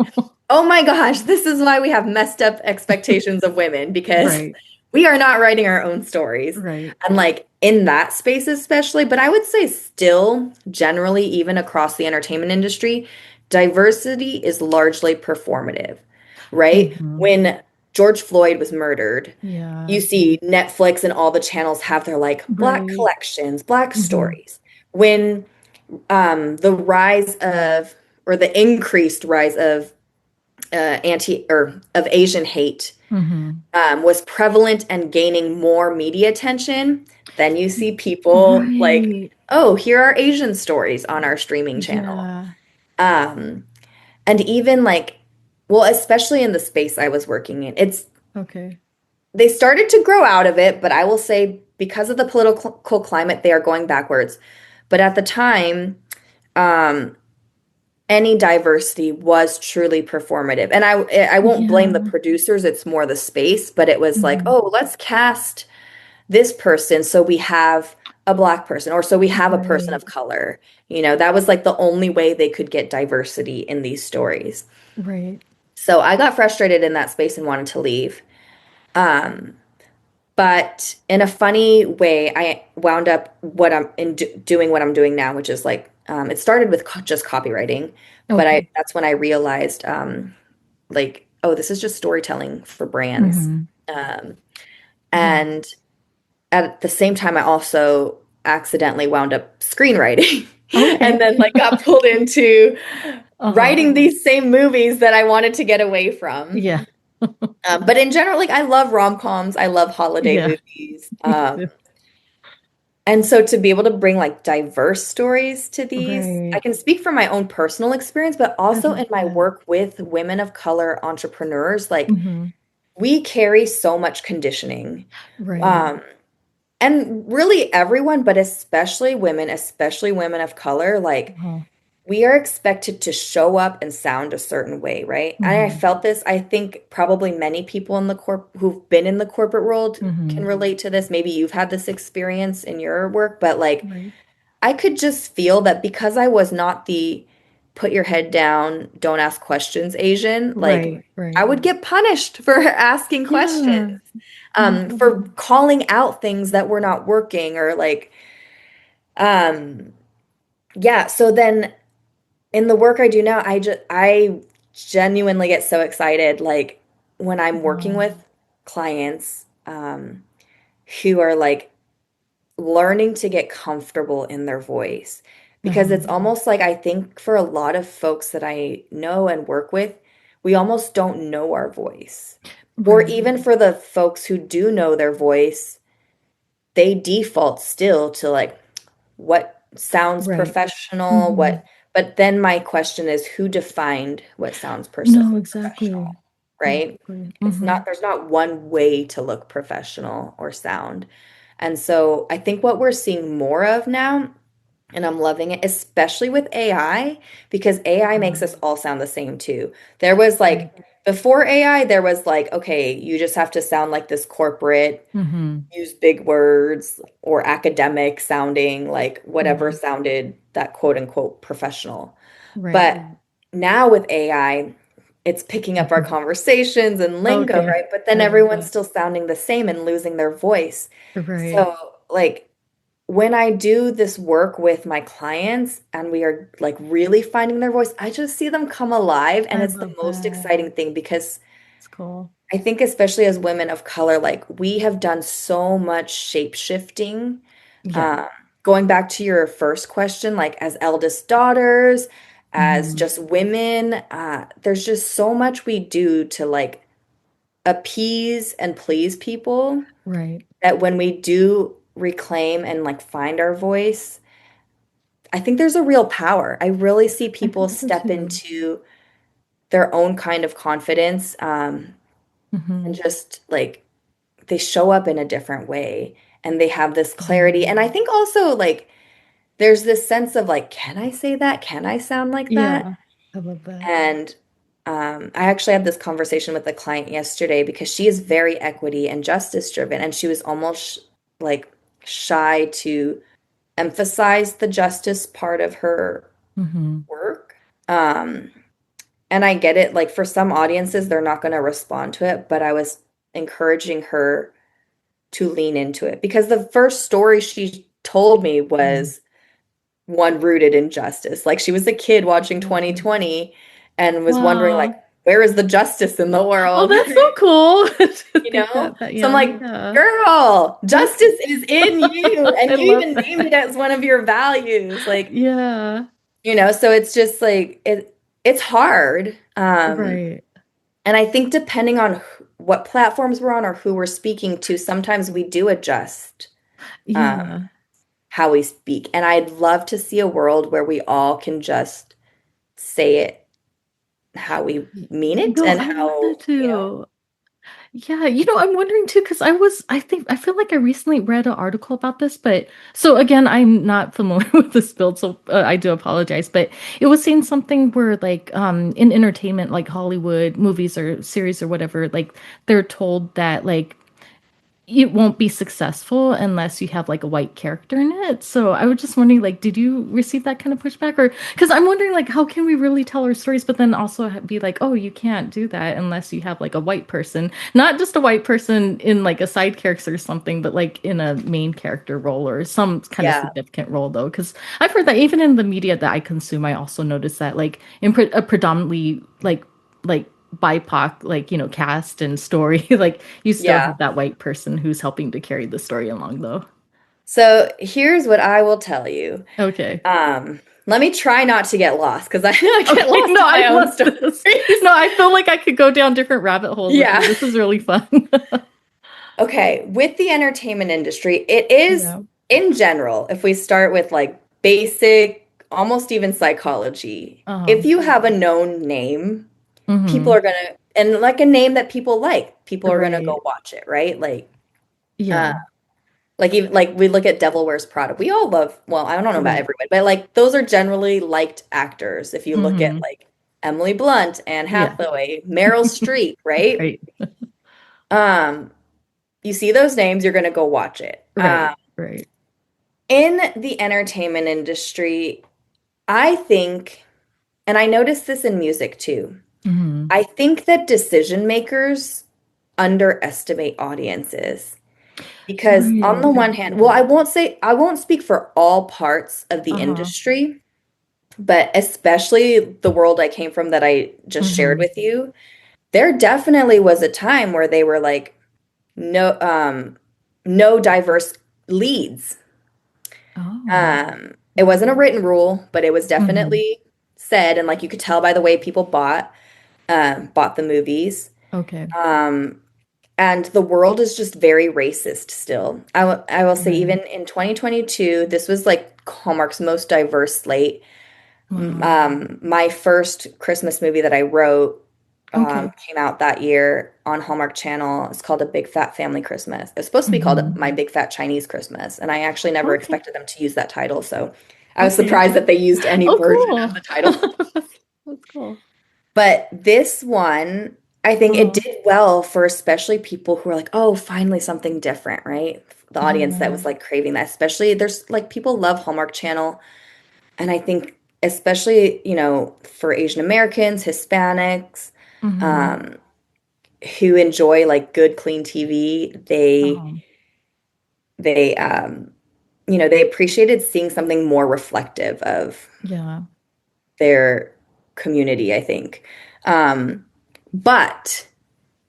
Speaker 2: oh my gosh, this is why we have messed up expectations of women because
Speaker 1: Right.
Speaker 2: we are not writing our own stories.
Speaker 1: Right.
Speaker 2: And like in that space, especially, but I would say still generally, even across the entertainment industry, diversity is largely performative, right?
Speaker 1: Mm-hmm.
Speaker 2: When George Floyd was murdered, you
Speaker 1: Yeah.
Speaker 2: see Netflix and all the channels have their like black
Speaker 1: Right.
Speaker 2: collections, black
Speaker 1: Mm-hmm.
Speaker 2: stories. When the rise of or the increased rise of anti or of Asian hate
Speaker 1: Mm-hmm.
Speaker 2: was prevalent and gaining more media attention, then you see people like,
Speaker 1: Right.
Speaker 2: oh, here are Asian stories on our streaming channel.
Speaker 1: Yeah.
Speaker 2: Um, and even like, well, especially in the space I was working in,
Speaker 1: Okay.
Speaker 2: they started to grow out of it, but I will say because of the political climate, they are going backwards. But at the time, um, any diversity was truly performative. And I won't blame the
Speaker 1: Yeah.
Speaker 2: producers, it's more the space, but it was like,
Speaker 1: Mm-hmm.
Speaker 2: oh, let's cast this person so we have a black person or so we have a person
Speaker 1: Right.
Speaker 2: of color. That was like the only way they could get diversity in these stories.
Speaker 1: Right.
Speaker 2: So I got frustrated in that space and wanted to leave. Um, but in a funny way, I wound up doing what I'm doing now, which is like it started with just copywriting, but I
Speaker 1: Okay.
Speaker 2: that's when I realized like, oh, this is just storytelling for brands.
Speaker 1: Mm-hmm.
Speaker 2: Um,
Speaker 1: Yeah.
Speaker 2: and at the same time, I also accidentally wound up screenwriting and
Speaker 1: Okay.
Speaker 2: then like got pulled into
Speaker 1: Uh-huh.
Speaker 2: writing these same movies that I wanted to get away from.
Speaker 1: Yeah.
Speaker 2: But in general, like I love rom-coms, I love holiday
Speaker 1: Yeah.
Speaker 2: movies.
Speaker 1: Me too.
Speaker 2: And so to be able to bring like diverse stories to these, I
Speaker 1: Right.
Speaker 2: can speak from my own personal experience, but
Speaker 1: I
Speaker 2: also
Speaker 1: love
Speaker 2: in my
Speaker 1: that.
Speaker 2: work with women of color entrepreneurs, like
Speaker 1: Mm-hmm.
Speaker 2: we carry so much conditioning.
Speaker 1: Right.
Speaker 2: Um, and really everyone, but especially women of color, like
Speaker 1: Uh-huh.
Speaker 2: we are expected to show up and sound a certain way, right? And I
Speaker 1: Mm-hmm.
Speaker 2: felt this, I think probably many people in the who've been in the corporate world can
Speaker 1: Mm-hmm.
Speaker 2: relate to this. Maybe you've had this experience in your work, but like
Speaker 1: Right.
Speaker 2: I could just feel that because I was not the put your head down, don't ask questions Asian, like
Speaker 1: Right.
Speaker 2: I
Speaker 1: Right.
Speaker 2: would get punished for asking questions,
Speaker 1: Yeah. No,
Speaker 2: for
Speaker 1: totally.
Speaker 2: calling out things that were not working or like, um, yeah. So then in the work I do now, I genuinely get so excited like when I'm working
Speaker 1: Wow.
Speaker 2: with clients who are like learning to get comfortable in their voice because
Speaker 1: Uh-huh.
Speaker 2: it's almost like I think for a lot of folks that I know and work with, we almost don't know our voice. Or
Speaker 1: Right.
Speaker 2: even for the folks who do know their voice, they default still to like what sounds
Speaker 1: Right.
Speaker 2: professional,
Speaker 1: Hmm.
Speaker 2: what, but then my question is who defined what sounds
Speaker 1: No,
Speaker 2: professional,
Speaker 1: exactly.
Speaker 2: right?
Speaker 1: Exactly.
Speaker 2: It's
Speaker 1: Hmm.
Speaker 2: not, there's not one way to look professional or sound. And so I think what we're seeing more of now, and I'm loving it, especially with AI, because AI makes us all sound the same too. There was
Speaker 1: Right.
Speaker 2: like, before AI, there was like, okay, you just have to sound like this corporate,
Speaker 1: Hmm.
Speaker 2: use big words or academic sounding, like whatever
Speaker 1: Hmm.
Speaker 2: sounded that quote unquote professional.
Speaker 1: Right.
Speaker 2: But now with AI, it's picking up our
Speaker 1: Mhm.
Speaker 2: conversations and lingo,
Speaker 1: Okay.
Speaker 2: right? But then
Speaker 1: I love
Speaker 2: everyone's
Speaker 1: that.
Speaker 2: still sounding the same and losing their voice.
Speaker 1: Right.
Speaker 2: So, like, when I do this work with my clients and we are like really finding their voice, I just see them come alive. And
Speaker 1: I
Speaker 2: it's the
Speaker 1: love
Speaker 2: most
Speaker 1: that.
Speaker 2: exciting thing because
Speaker 1: It's cool.
Speaker 2: I think, especially as women of color, like we have done so much shape shifting.
Speaker 1: Yeah.
Speaker 2: Um, Going back to your first question, like as eldest daughters, as
Speaker 1: Hmm.
Speaker 2: just women, there's just so much we do to like appease and please people
Speaker 1: Right.
Speaker 2: that when we do reclaim and like find our voice, I think there's a real power. I really see
Speaker 1: I
Speaker 2: people
Speaker 1: think so
Speaker 2: step
Speaker 1: too.
Speaker 2: into their own kind of confidence, and
Speaker 1: Hmm.
Speaker 2: just like they show up in a different way and they have this clarity.
Speaker 1: Yeah.
Speaker 2: And I think also like there's this sense of like, can I say that? Can I sound like that?
Speaker 1: Yeah. I love that.
Speaker 2: And I actually had this conversation with a client yesterday because she is very equity and justice driven, and she was almost like shy to emphasize the justice part of her
Speaker 1: Hmm.
Speaker 2: work. Um, and I get it, like for some audiences, they're not going to respond to it, but I was encouraging her to lean into it because the first story she told me
Speaker 1: Hmm.
Speaker 2: was one rooted in justice. Like she was a kid watching
Speaker 1: Yeah.
Speaker 2: 2020 and was wondering like,
Speaker 1: Wow.
Speaker 2: where is the justice in the
Speaker 1: Oh,
Speaker 2: world?
Speaker 1: that's so cool to
Speaker 2: You
Speaker 1: think
Speaker 2: know?
Speaker 1: that
Speaker 2: So I'm
Speaker 1: young.
Speaker 2: like,
Speaker 1: Yeah.
Speaker 2: girl,
Speaker 1: That's
Speaker 2: justice is in you.
Speaker 1: I
Speaker 2: And you
Speaker 1: love
Speaker 2: even named it
Speaker 1: that.
Speaker 2: as one of your values. Like,
Speaker 1: Yeah.
Speaker 2: so it's just like it's hard.
Speaker 1: Right.
Speaker 2: And I think depending on what platforms we're on or who we're speaking to, sometimes we do adjust
Speaker 1: Yeah.
Speaker 2: how we speak. And I'd love to see a world where we all can just say it how we mean it
Speaker 1: No,
Speaker 2: and
Speaker 1: I love that
Speaker 2: how.
Speaker 1: too. Yeah, I'm wondering too, because I feel like I recently read an article about this, but so again, I'm not familiar with this build, so I do apologize, but it was saying something where like in entertainment, like Hollywood movies or series or whatever, like they're told that like it won't be successful unless you have like a white character in it. So I was just wondering, like, did you receive that kind of pushback? Or because I'm wondering, like, how can we really tell our stories, but then also be like, oh, you can't do that unless you have like a white person, not just a white person in like a side character or something, but like in a main character role or some kind of
Speaker 2: Yeah,
Speaker 1: significant role, though. Because I've heard that even in the media that I consume, I also notice that, like, in a predominantly like BIPOC, like, cast and story, like you still
Speaker 2: yeah.
Speaker 1: have that white person who's helping to carry the story along though.
Speaker 2: So here's what I will tell you.
Speaker 1: Okay.
Speaker 2: Let me try not to get lost because I get
Speaker 1: Okay.
Speaker 2: lost
Speaker 1: No,
Speaker 2: in
Speaker 1: I
Speaker 2: my own
Speaker 1: love this. No,
Speaker 2: stories.
Speaker 1: I feel like I could go down different rabbit holes with
Speaker 2: Yeah.
Speaker 1: you. This is really fun.
Speaker 2: Okay, with the entertainment industry, it is
Speaker 1: Yeah.
Speaker 2: in general, if we start with like basic, almost even psychology, if
Speaker 1: Uh-huh.
Speaker 2: you have a known name, people
Speaker 1: Mm-hmm.
Speaker 2: are gonna, and like a name that people like, people are gonna
Speaker 1: Right.
Speaker 2: go watch it, right? Uh,
Speaker 1: Yeah.
Speaker 2: like even like we look at Devil Wears Prada. We all love, well, I don't know about
Speaker 1: Right.
Speaker 2: everyone, but like those are generally liked actors. If you look at
Speaker 1: Mm-hmm.
Speaker 2: like Emily Blunt, Anne
Speaker 1: Yeah.
Speaker 2: Hathaway, Meryl Streep, right?
Speaker 1: Right.
Speaker 2: Um, you see those names, you're gonna go watch it.
Speaker 1: Right. Right.
Speaker 2: In the entertainment industry, I think, and I noticed this in music too,
Speaker 1: Mm-hmm.
Speaker 2: I think that decision makers underestimate audiences. Because on the
Speaker 1: Right.
Speaker 2: one hand, well, I won't speak for all parts of the
Speaker 1: Uh-huh.
Speaker 2: industry, but especially the world I came from that I just shared
Speaker 1: Mm-hmm.
Speaker 2: with you, there definitely was a time where they were like, no, no diverse leads.
Speaker 1: Oh.
Speaker 2: It wasn't a written rule, but it was
Speaker 1: Mm-hmm.
Speaker 2: definitely said, and like you could tell by the way people bought the movies.
Speaker 1: Okay.
Speaker 2: and the world is just very racist still. I will say
Speaker 1: Right.
Speaker 2: even in 2022, this was like Hallmark's most diverse slate.
Speaker 1: Wow.
Speaker 2: My first Christmas movie that I wrote
Speaker 1: Okay.
Speaker 2: came out that year on Hallmark Channel. It's called A Big Fat Family Christmas. It's supposed to be called
Speaker 1: Hmm.
Speaker 2: My Big Fat Chinese Christmas, and I actually never
Speaker 1: Okay.
Speaker 2: expected them to use that title, so I was
Speaker 1: Okay.
Speaker 2: surprised that they used any
Speaker 1: Oh,
Speaker 2: version of
Speaker 1: cool.
Speaker 2: the title.
Speaker 1: That's cool.
Speaker 2: But this one, I think it
Speaker 1: Uh-huh.
Speaker 2: did well for especially people who are like, oh, finally something different, right? The audience that
Speaker 1: Yeah.
Speaker 2: was like craving that, especially there's like people love Hallmark Channel. And I think especially, for Asian Americans, Hispanics,
Speaker 1: Hmm.
Speaker 2: um, who enjoy like good, clean TV,
Speaker 1: Uh-huh.
Speaker 2: they appreciated seeing something more reflective of
Speaker 1: Yeah.
Speaker 2: their community, I think. Um, but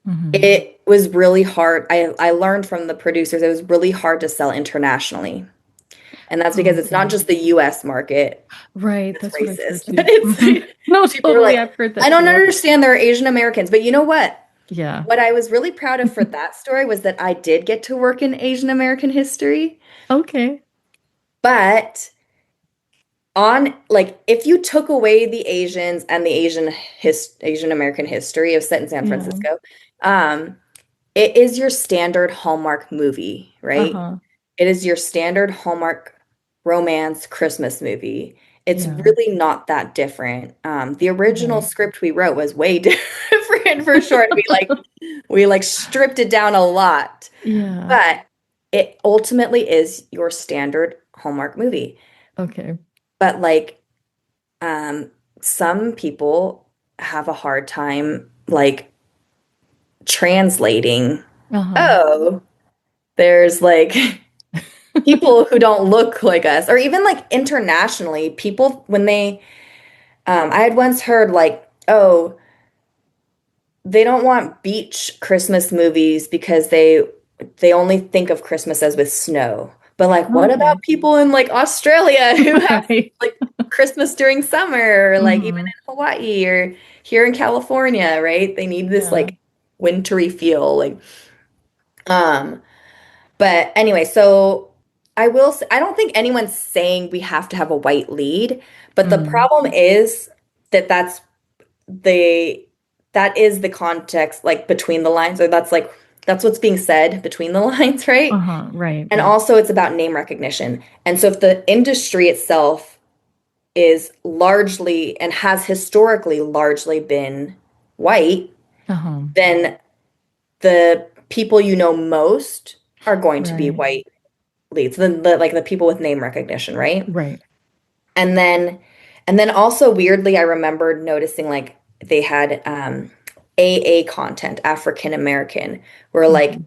Speaker 1: Hmm.
Speaker 2: it was really hard. I learned from the producers it was really hard to sell internationally. And that's because it's not
Speaker 1: Okay.
Speaker 2: just the US market
Speaker 1: Right.
Speaker 2: that's
Speaker 1: That's what I've heard
Speaker 2: racist, but
Speaker 1: too.
Speaker 2: it's
Speaker 1: Hmm. No,
Speaker 2: people are
Speaker 1: totally.
Speaker 2: like,
Speaker 1: I've heard
Speaker 2: I
Speaker 1: that
Speaker 2: don't
Speaker 1: too.
Speaker 2: understand they're Asian Americans. But you know what?
Speaker 1: Yeah.
Speaker 2: What I was really proud of for that story was that I did get to work in Asian American history.
Speaker 1: Okay.
Speaker 2: But on like if you took away the Asians and the Asian American history of set in San
Speaker 1: Yeah.
Speaker 2: Francisco, um, it is your standard Hallmark movie, right?
Speaker 1: Uh-huh.
Speaker 2: It is your standard Hallmark romance Christmas movie. It's
Speaker 1: Yeah.
Speaker 2: really not that different. The original
Speaker 1: Right.
Speaker 2: script we wrote was way different for sure. We like stripped it down a lot,
Speaker 1: Yeah.
Speaker 2: but it ultimately is your standard Hallmark movie.
Speaker 1: Okay.
Speaker 2: But like um, some people have a hard time like translating.
Speaker 1: Uh-huh.
Speaker 2: Oh, there's like people who don't look like us, or even like internationally, people when they, I had once heard like, oh, they don't want beach Christmas movies because they only think of Christmas as with snow. But like, what
Speaker 1: Okay.
Speaker 2: about people in like Australia who have
Speaker 1: Right.
Speaker 2: like Christmas during summer, or like even
Speaker 1: Hmm.
Speaker 2: in Hawaii or here in California, right? They need this
Speaker 1: Yeah.
Speaker 2: like wintry feel, like, um, but anyway, so I will say, I don't think anyone's saying we have to have a white lead, but the
Speaker 1: Mm.
Speaker 2: problem is that the that is the context like between the lines, or that's what's being said between the lines, right?
Speaker 1: Uh-huh. Right.
Speaker 2: And
Speaker 1: Right.
Speaker 2: also it's about name recognition. And so if the industry itself is largely and has historically largely been white,
Speaker 1: Uh-huh.
Speaker 2: then the people you know most are going to be
Speaker 1: Right.
Speaker 2: white leads, the people with name recognition, right?
Speaker 1: Right.
Speaker 2: And then also weirdly, I remembered noticing like they had AA content, African American, where like
Speaker 1: Hmm.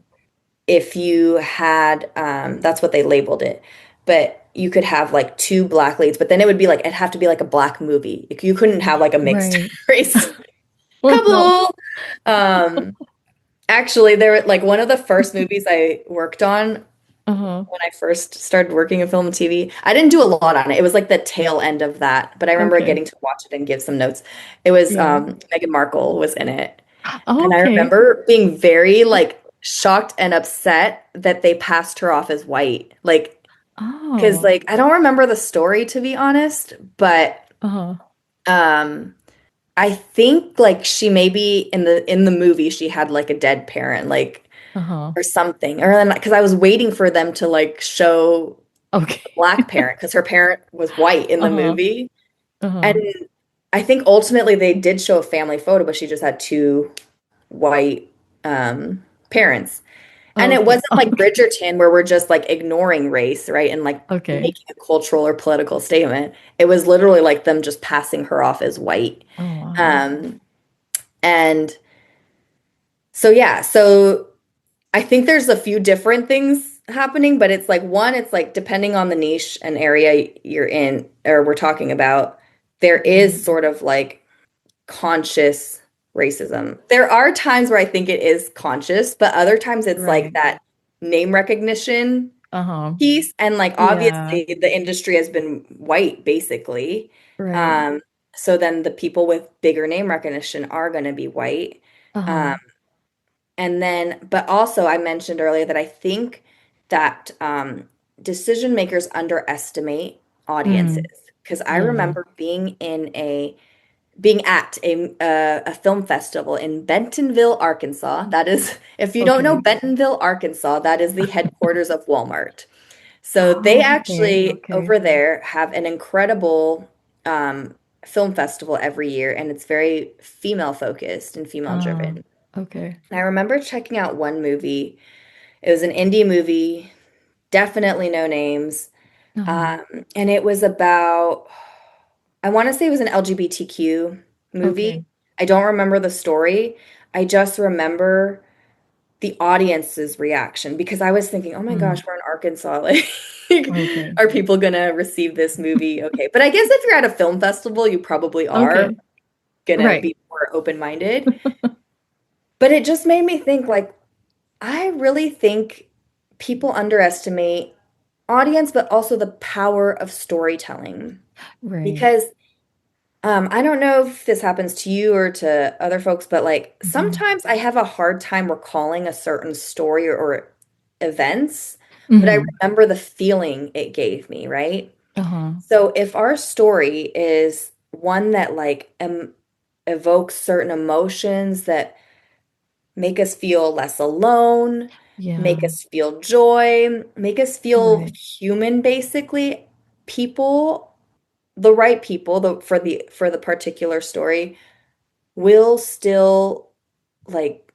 Speaker 2: if you had that's what they labeled it, but you could have like two black leads, but then it would be like it'd have to be like a black movie. You couldn't have like a mixed
Speaker 1: Right.
Speaker 2: race
Speaker 1: Well, no.
Speaker 2: couple. Um, Actually, there were like one of the first movies I worked on
Speaker 1: Uh-huh.
Speaker 2: when I first started working in film and TV. I didn't do a lot on it. It was like the tail end of that, but I remember
Speaker 1: Okay.
Speaker 2: getting to watch it and give some notes. It was
Speaker 1: Yeah.
Speaker 2: Meghan Markle was in it. And I
Speaker 1: Okay.
Speaker 2: remember being very like shocked and upset that they passed her off as white. Like, because
Speaker 1: Oh.
Speaker 2: like I don't remember the story to be honest, but
Speaker 1: Uh-huh.
Speaker 2: um I think like she maybe in the movie she had like a dead parent, like
Speaker 1: Uh-huh.
Speaker 2: or something. Or then because I was waiting for them to like show
Speaker 1: Okay.
Speaker 2: the black parent because her parent was white in the
Speaker 1: Uh-huh.
Speaker 2: movie. And
Speaker 1: Uh-huh.
Speaker 2: I think ultimately they did show a family photo, but she just had two white parents. And it
Speaker 1: Okay.
Speaker 2: wasn't like Bridgerton where we're just like ignoring race, right? And like
Speaker 1: Okay.
Speaker 2: making a cultural or political statement. It was literally like them just passing her off as white.
Speaker 1: Oh, wow.
Speaker 2: Um, and so yeah, so I think there's a few different things happening, but it's like one, it's like depending on the niche and area you're in or we're talking about, there is
Speaker 1: Mhm.
Speaker 2: sort of like conscious racism. There are times where I think it is conscious, but other times it's like
Speaker 1: Right.
Speaker 2: that name recognition
Speaker 1: Uh-huh.
Speaker 2: piece. And like
Speaker 1: Yeah.
Speaker 2: obviously the industry has been white basically.
Speaker 1: Right.
Speaker 2: Um, so then the people with bigger name recognition are going to be white.
Speaker 1: Uh-huh.
Speaker 2: Um, And then, but also I mentioned earlier that I think that decision makers underestimate audiences
Speaker 1: Mm.
Speaker 2: because I
Speaker 1: Yeah.
Speaker 2: remember being at a film festival in Bentonville, Arkansas. That is, if you don't know
Speaker 1: Okay.
Speaker 2: Bentonville, Arkansas, that is the headquarters of Walmart. So they
Speaker 1: Oh, okay.
Speaker 2: actually
Speaker 1: Okay.
Speaker 2: over there have an incredible um, film festival every year, and it's very female focused and female
Speaker 1: Uh,
Speaker 2: driven.
Speaker 1: okay.
Speaker 2: And I remember checking out one movie. It was an indie movie, definitely no names.
Speaker 1: Uh-huh.
Speaker 2: Um, and it was about, I want to say it was an LGBTQ movie.
Speaker 1: Okay.
Speaker 2: I don't remember the story. I just remember the audience's reaction because I was thinking, oh my
Speaker 1: Mm.
Speaker 2: gosh, we're in Arkansas. Like,
Speaker 1: Okay.
Speaker 2: are people gonna receive this movie? Okay. But I guess if you're at a film festival, you probably are
Speaker 1: Okay.
Speaker 2: gonna
Speaker 1: Right.
Speaker 2: be more open-minded. But it just made me think, like, I really think people underestimate audience, but also the power of storytelling.
Speaker 1: Right.
Speaker 2: Because I don't know if this happens to you or to other folks, but like
Speaker 1: Mm-hmm.
Speaker 2: sometimes I have a hard time recalling a certain story or events, but I
Speaker 1: Mm-hmm.
Speaker 2: remember the feeling it gave me, right?
Speaker 1: Uh-huh.
Speaker 2: So if our story is one that like evokes certain emotions that make us feel less alone, make
Speaker 1: Yeah.
Speaker 2: us feel joy, make us feel
Speaker 1: Right.
Speaker 2: human, basically, people, the right people, for the particular story will still like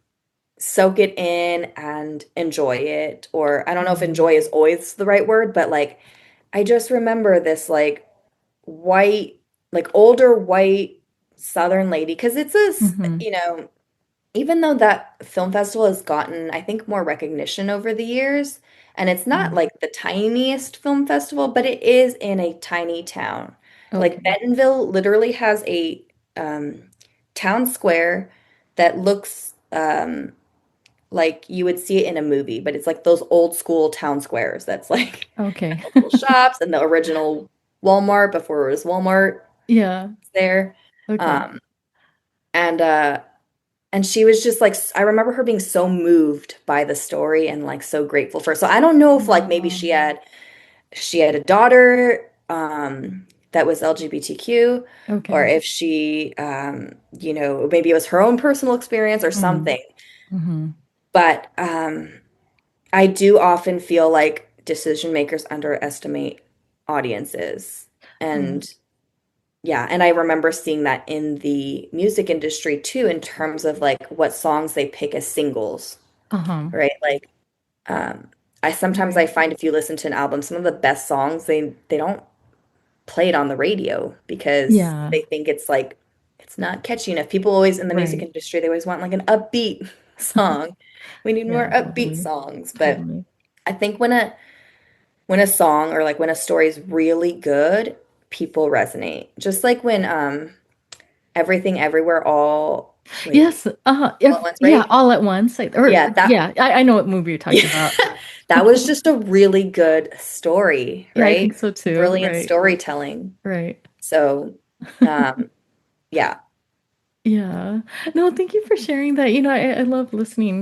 Speaker 2: soak it in and enjoy it. Or I don't know if
Speaker 1: Mm.
Speaker 2: enjoy is always the right word, but like I just remember this like white, like older white Southern lady, because
Speaker 1: Mm-hmm.
Speaker 2: even though that film festival has gotten, I think, more recognition over the years, and it's not
Speaker 1: Mm.
Speaker 2: like the tiniest film festival, but it is in a tiny town. Like
Speaker 1: Okay.
Speaker 2: Bentonville literally has a um, town square that looks like you would see it in a movie, but it's like those old school town squares that's like
Speaker 1: Okay.
Speaker 2: the little shops and the original Walmart before it was Walmart
Speaker 1: Yeah.
Speaker 2: there.
Speaker 1: Okay.
Speaker 2: Um, and she was just like, I remember her being so moved by the story and like so grateful for it. So I don't know if like maybe
Speaker 1: Oh,
Speaker 2: she had a daughter that was LGBTQ, or
Speaker 1: okay.
Speaker 2: if maybe it was her own personal experience or
Speaker 1: Mm.
Speaker 2: something.
Speaker 1: Mm-hmm.
Speaker 2: But I do often feel like decision makers underestimate audiences.
Speaker 1: Right.
Speaker 2: And yeah, and I remember seeing that in the music industry too, in terms of like what songs they pick as singles,
Speaker 1: Uh-huh.
Speaker 2: right? Like, um, I
Speaker 1: Right.
Speaker 2: find if you listen to an album, some of the best songs they don't play it on the radio because
Speaker 1: Yeah.
Speaker 2: they think it's like it's not catchy enough. People always in the music
Speaker 1: Right.
Speaker 2: industry, they always want like an upbeat song. We need more
Speaker 1: Yeah,
Speaker 2: upbeat
Speaker 1: totally.
Speaker 2: songs. But
Speaker 1: Totally.
Speaker 2: I think when a song or like when a story is really good, people resonate. Just like when Everything Everywhere
Speaker 1: Yes.
Speaker 2: all at once,
Speaker 1: Yeah,
Speaker 2: right?
Speaker 1: all at once. Like, or
Speaker 2: Yeah, that
Speaker 1: yeah, I know what movie you're talking
Speaker 2: yeah,
Speaker 1: about.
Speaker 2: that was just a really good story,
Speaker 1: Yeah, I
Speaker 2: right?
Speaker 1: think so too.
Speaker 2: Brilliant
Speaker 1: Right.
Speaker 2: storytelling.
Speaker 1: Right.
Speaker 2: So, um, yeah.
Speaker 1: Yeah. No, thank you for sharing that. I love listening,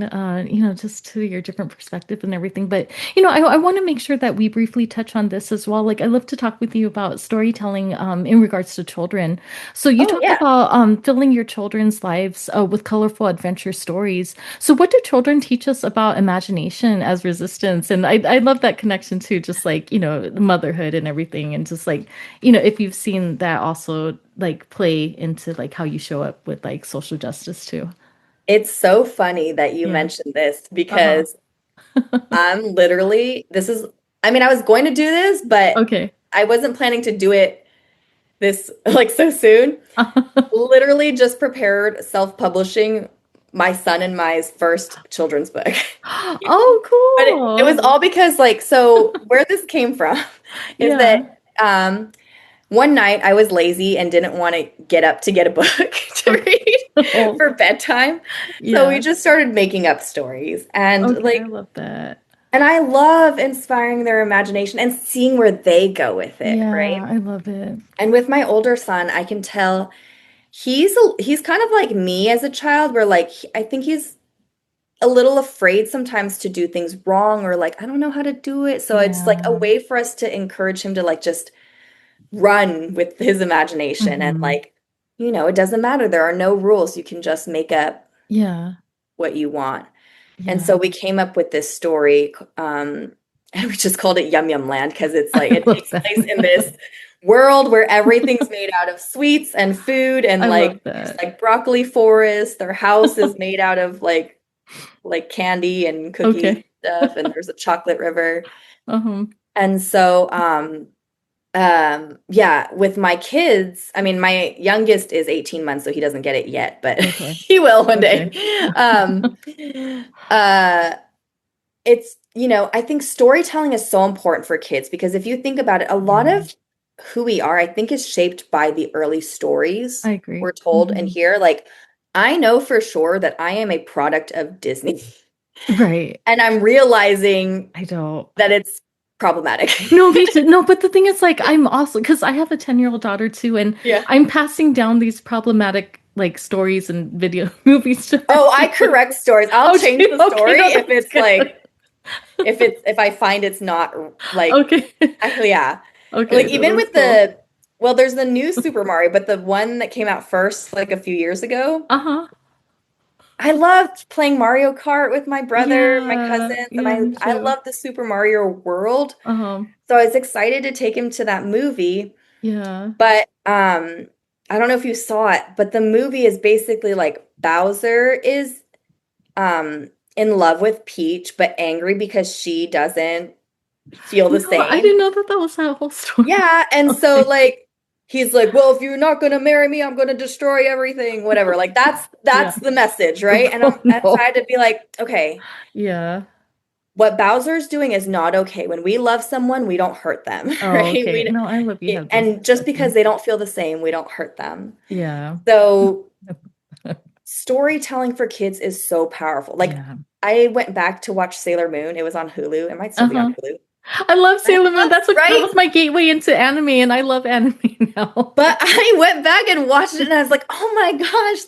Speaker 1: just to your different perspective and everything. But, I want to make sure that we briefly touch on this as well. Like, I love to talk with you about storytelling, in regards to children. So you
Speaker 2: Oh,
Speaker 1: talk
Speaker 2: yeah.
Speaker 1: about, filling your children's lives, with colorful adventure stories. So what do children teach us about imagination as resistance? And I love that connection too, just like, motherhood and everything. And just like, if you've seen that also like play into like how you show up with like social justice too.
Speaker 2: It's so funny that you
Speaker 1: Yeah.
Speaker 2: mentioned this
Speaker 1: Uh-huh.
Speaker 2: because I mean, I was going to do this, but
Speaker 1: Okay.
Speaker 2: I wasn't planning to do it this like so soon. Literally just prepared self-publishing my son and my's first children's book.
Speaker 1: Oh,
Speaker 2: But it was
Speaker 1: cool.
Speaker 2: all because like so where this came from is that
Speaker 1: Yeah.
Speaker 2: um one night I was lazy and didn't want to get up to get a book to
Speaker 1: Okay.
Speaker 2: read
Speaker 1: Oh,
Speaker 2: for bedtime. So we
Speaker 1: yeah.
Speaker 2: just started making up stories
Speaker 1: Okay, I love that.
Speaker 2: and I love inspiring their imagination and seeing where they go with it, right?
Speaker 1: Yeah, I love it.
Speaker 2: And with my older son, I can tell he's kind of like me as a child where like I think a little afraid sometimes to do things wrong or like I don't know how to do it. So it's like a
Speaker 1: Yeah.
Speaker 2: way for us to encourage him to like just run with his imagination and
Speaker 1: Hmm.
Speaker 2: like, it doesn't matter. There are no rules. You can just make up
Speaker 1: Yeah.
Speaker 2: what you want. And
Speaker 1: Yeah.
Speaker 2: so we came up with this story, and we just called it Yum Yum Land because it's
Speaker 1: I
Speaker 2: like it
Speaker 1: love
Speaker 2: takes place in this
Speaker 1: that.
Speaker 2: world where everything's made out of sweets and food and
Speaker 1: I love
Speaker 2: like there's
Speaker 1: that.
Speaker 2: like broccoli forest. Their house is made out of like candy and cookies and
Speaker 1: Okay.
Speaker 2: stuff, and there's a chocolate river.
Speaker 1: Uh-huh.
Speaker 2: And so yeah, with my kids, I mean my youngest is 18 months, so he doesn't get it yet, but
Speaker 1: Okay.
Speaker 2: he will one day.
Speaker 1: Okay.
Speaker 2: Uh it's, I think storytelling is so important for kids because if you think about it, a lot
Speaker 1: Yeah.
Speaker 2: of who we are, I think, is shaped by the early stories
Speaker 1: I agree.
Speaker 2: we're told and
Speaker 1: Hmm.
Speaker 2: hear. Like, I know for sure that I am a product of Disney,
Speaker 1: Right.
Speaker 2: and I'm realizing
Speaker 1: I don't.
Speaker 2: that it's problematic.
Speaker 1: No, me too. No, but the thing is, like, I'm also because I have a 10-year-old daughter too, and
Speaker 2: Yeah.
Speaker 1: I'm passing down these problematic like stories and video movies to her
Speaker 2: Oh, I
Speaker 1: too.
Speaker 2: correct stories. I'll
Speaker 1: Oh,
Speaker 2: change
Speaker 1: gee,
Speaker 2: the
Speaker 1: okay,
Speaker 2: story
Speaker 1: no,
Speaker 2: if
Speaker 1: that's
Speaker 2: it's
Speaker 1: good.
Speaker 2: like if I find it's not like
Speaker 1: Okay.
Speaker 2: actually, yeah.
Speaker 1: Okay,
Speaker 2: Like
Speaker 1: no,
Speaker 2: even
Speaker 1: that's
Speaker 2: with
Speaker 1: cool.
Speaker 2: well, there's the new Super Mario, but the one that came out first like a few years ago,
Speaker 1: Uh-huh.
Speaker 2: I loved playing Mario Kart with my brother, my
Speaker 1: Yeah.
Speaker 2: cousins, and
Speaker 1: Yeah, me
Speaker 2: I
Speaker 1: too.
Speaker 2: love the Super Mario world.
Speaker 1: Uh-huh.
Speaker 2: So I was excited to take him to that movie,
Speaker 1: Yeah.
Speaker 2: but I don't know if you saw it, but the movie is basically like Bowser is in love with Peach but angry because she doesn't feel the
Speaker 1: No, I
Speaker 2: same.
Speaker 1: didn't know that that was that whole story.
Speaker 2: Yeah, and so
Speaker 1: Okay.
Speaker 2: like he's like, "Well, if you're not going to marry me, I'm going to destroy everything, whatever." Like
Speaker 1: Yeah.
Speaker 2: that's the message, right?
Speaker 1: Oh
Speaker 2: And so I had
Speaker 1: no.
Speaker 2: to be like, "Okay,
Speaker 1: Yeah.
Speaker 2: what Bowser's doing is not okay. When we love someone, we don't hurt them,
Speaker 1: Oh,
Speaker 2: right?
Speaker 1: okay. No, I love you have those
Speaker 2: And just because
Speaker 1: discussions.
Speaker 2: they don't feel the same, we don't hurt them."
Speaker 1: Yeah.
Speaker 2: So storytelling for kids is so powerful. Like
Speaker 1: Yeah.
Speaker 2: I went back to watch Sailor Moon. It was on Hulu. It might still be on
Speaker 1: Uh-huh.
Speaker 2: Hulu.
Speaker 1: I love
Speaker 2: I
Speaker 1: Sailor Moon.
Speaker 2: love,
Speaker 1: That's what that
Speaker 2: right?
Speaker 1: was my gateway into anime, and I love anime now.
Speaker 2: But I went back and watched it and I was like, oh my gosh,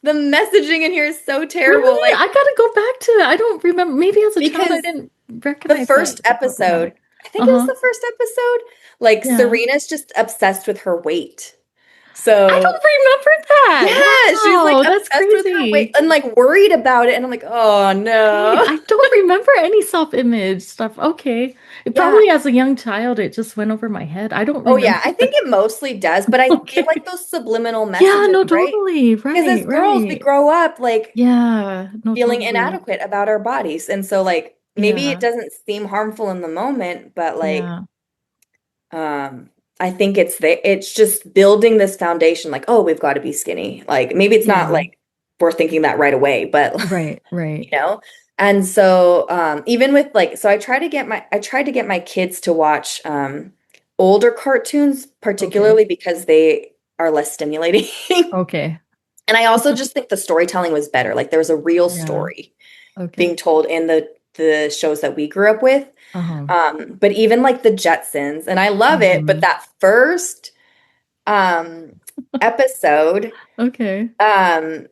Speaker 2: the messaging in here is so terrible.
Speaker 1: Really?
Speaker 2: Like,
Speaker 1: I gotta go back to it. I don't remember. Maybe as a child I
Speaker 2: because
Speaker 1: didn't
Speaker 2: the
Speaker 1: recognize that
Speaker 2: first
Speaker 1: as
Speaker 2: episode,
Speaker 1: problematic.
Speaker 2: I think it was
Speaker 1: Uh-huh.
Speaker 2: the first episode, like
Speaker 1: Yeah.
Speaker 2: Serena's just obsessed with her weight.
Speaker 1: I
Speaker 2: So
Speaker 1: don't remember that.
Speaker 2: yeah, she's like
Speaker 1: Wow, that's
Speaker 2: obsessed with her weight
Speaker 1: crazy.
Speaker 2: and like worried about it. And I'm like, oh
Speaker 1: Dang,
Speaker 2: no.
Speaker 1: I don't remember any self-image stuff. Okay. It
Speaker 2: Yeah.
Speaker 1: probably as a young child it just went over my head. I don't
Speaker 2: Oh
Speaker 1: remember
Speaker 2: yeah, I think
Speaker 1: that.
Speaker 2: it mostly does, but I feel
Speaker 1: Okay.
Speaker 2: like those subliminal
Speaker 1: Yeah,
Speaker 2: messages,
Speaker 1: no,
Speaker 2: right?
Speaker 1: totally.
Speaker 2: Because as
Speaker 1: Right,
Speaker 2: girls, we
Speaker 1: right.
Speaker 2: grow up like
Speaker 1: Yeah, no,
Speaker 2: feeling
Speaker 1: totally.
Speaker 2: inadequate about our bodies. And so like maybe it
Speaker 1: Yeah,
Speaker 2: doesn't seem harmful in the moment, but like
Speaker 1: yeah,
Speaker 2: I think it's just building this foundation like, oh, we've got to be skinny. Like maybe it's not
Speaker 1: yeah.
Speaker 2: like we're thinking that right away, but
Speaker 1: Right,
Speaker 2: you
Speaker 1: right.
Speaker 2: know. And so even with like so I tried to get my kids to watch older cartoons,
Speaker 1: Okay.
Speaker 2: particularly because they are less stimulating.
Speaker 1: Okay.
Speaker 2: And I also just think the storytelling was better. Like there was a real
Speaker 1: Yeah.
Speaker 2: story
Speaker 1: Okay.
Speaker 2: being told in the shows that we grew up with.
Speaker 1: Uh-huh.
Speaker 2: But even like the Jetsons, and I love it, but
Speaker 1: Hmm.
Speaker 2: that first um episode,
Speaker 1: Okay.
Speaker 2: um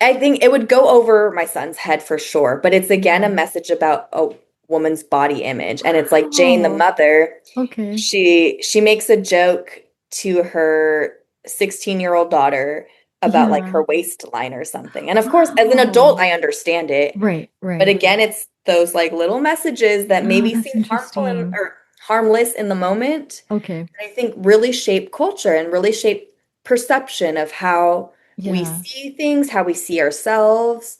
Speaker 2: I think it would go over my son's head for sure, but it's again a
Speaker 1: Yeah.
Speaker 2: message about a woman's body image. And it's like Jane, the
Speaker 1: Oh,
Speaker 2: mother,
Speaker 1: okay.
Speaker 2: she makes a joke to her 16-year-old daughter about like
Speaker 1: Yeah.
Speaker 2: her waistline or something. And of course, as an adult,
Speaker 1: Oh,
Speaker 2: I understand it.
Speaker 1: right,
Speaker 2: But
Speaker 1: right.
Speaker 2: again, it's those like little messages that
Speaker 1: Oh,
Speaker 2: maybe
Speaker 1: that's
Speaker 2: seem harmful
Speaker 1: interesting.
Speaker 2: or harmless in the moment,
Speaker 1: Okay.
Speaker 2: and I think really shape culture and really shape perception of how we
Speaker 1: Yeah.
Speaker 2: see things, how we see ourselves.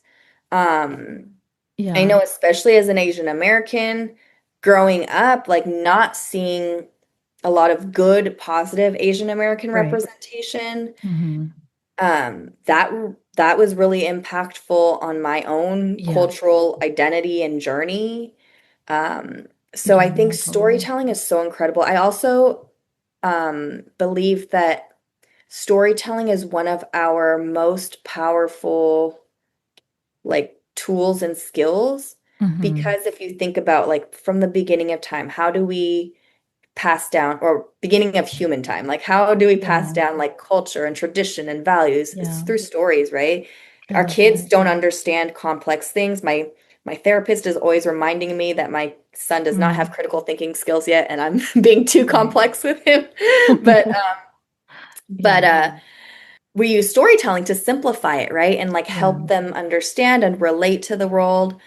Speaker 2: Um, I
Speaker 1: Yeah.
Speaker 2: know, especially as an Asian American, growing up, like not seeing a lot of good, positive Asian American
Speaker 1: Right.
Speaker 2: representation.
Speaker 1: Hmm.
Speaker 2: That was really impactful on my own
Speaker 1: Yeah.
Speaker 2: cultural identity and journey. So I
Speaker 1: Yeah,
Speaker 2: think
Speaker 1: no, totally.
Speaker 2: storytelling is so incredible. I also believe that storytelling is one of our most powerful like tools and skills
Speaker 1: Hmm.
Speaker 2: because if you think about like from the beginning of time, how do we pass down or beginning of human time, like how do we pass
Speaker 1: Yeah.
Speaker 2: down like culture and tradition and values? It's
Speaker 1: Yeah.
Speaker 2: through stories, right?
Speaker 1: I
Speaker 2: our
Speaker 1: love
Speaker 2: kids
Speaker 1: that.
Speaker 2: don't understand complex things. My therapist is always reminding me that my son does not have
Speaker 1: Mm,
Speaker 2: critical thinking skills yet, and I'm being too
Speaker 1: right.
Speaker 2: complex with him. But but
Speaker 1: Yeah.
Speaker 2: we use storytelling to simplify it, right? And like
Speaker 1: Yeah.
Speaker 2: help them understand and relate to the world.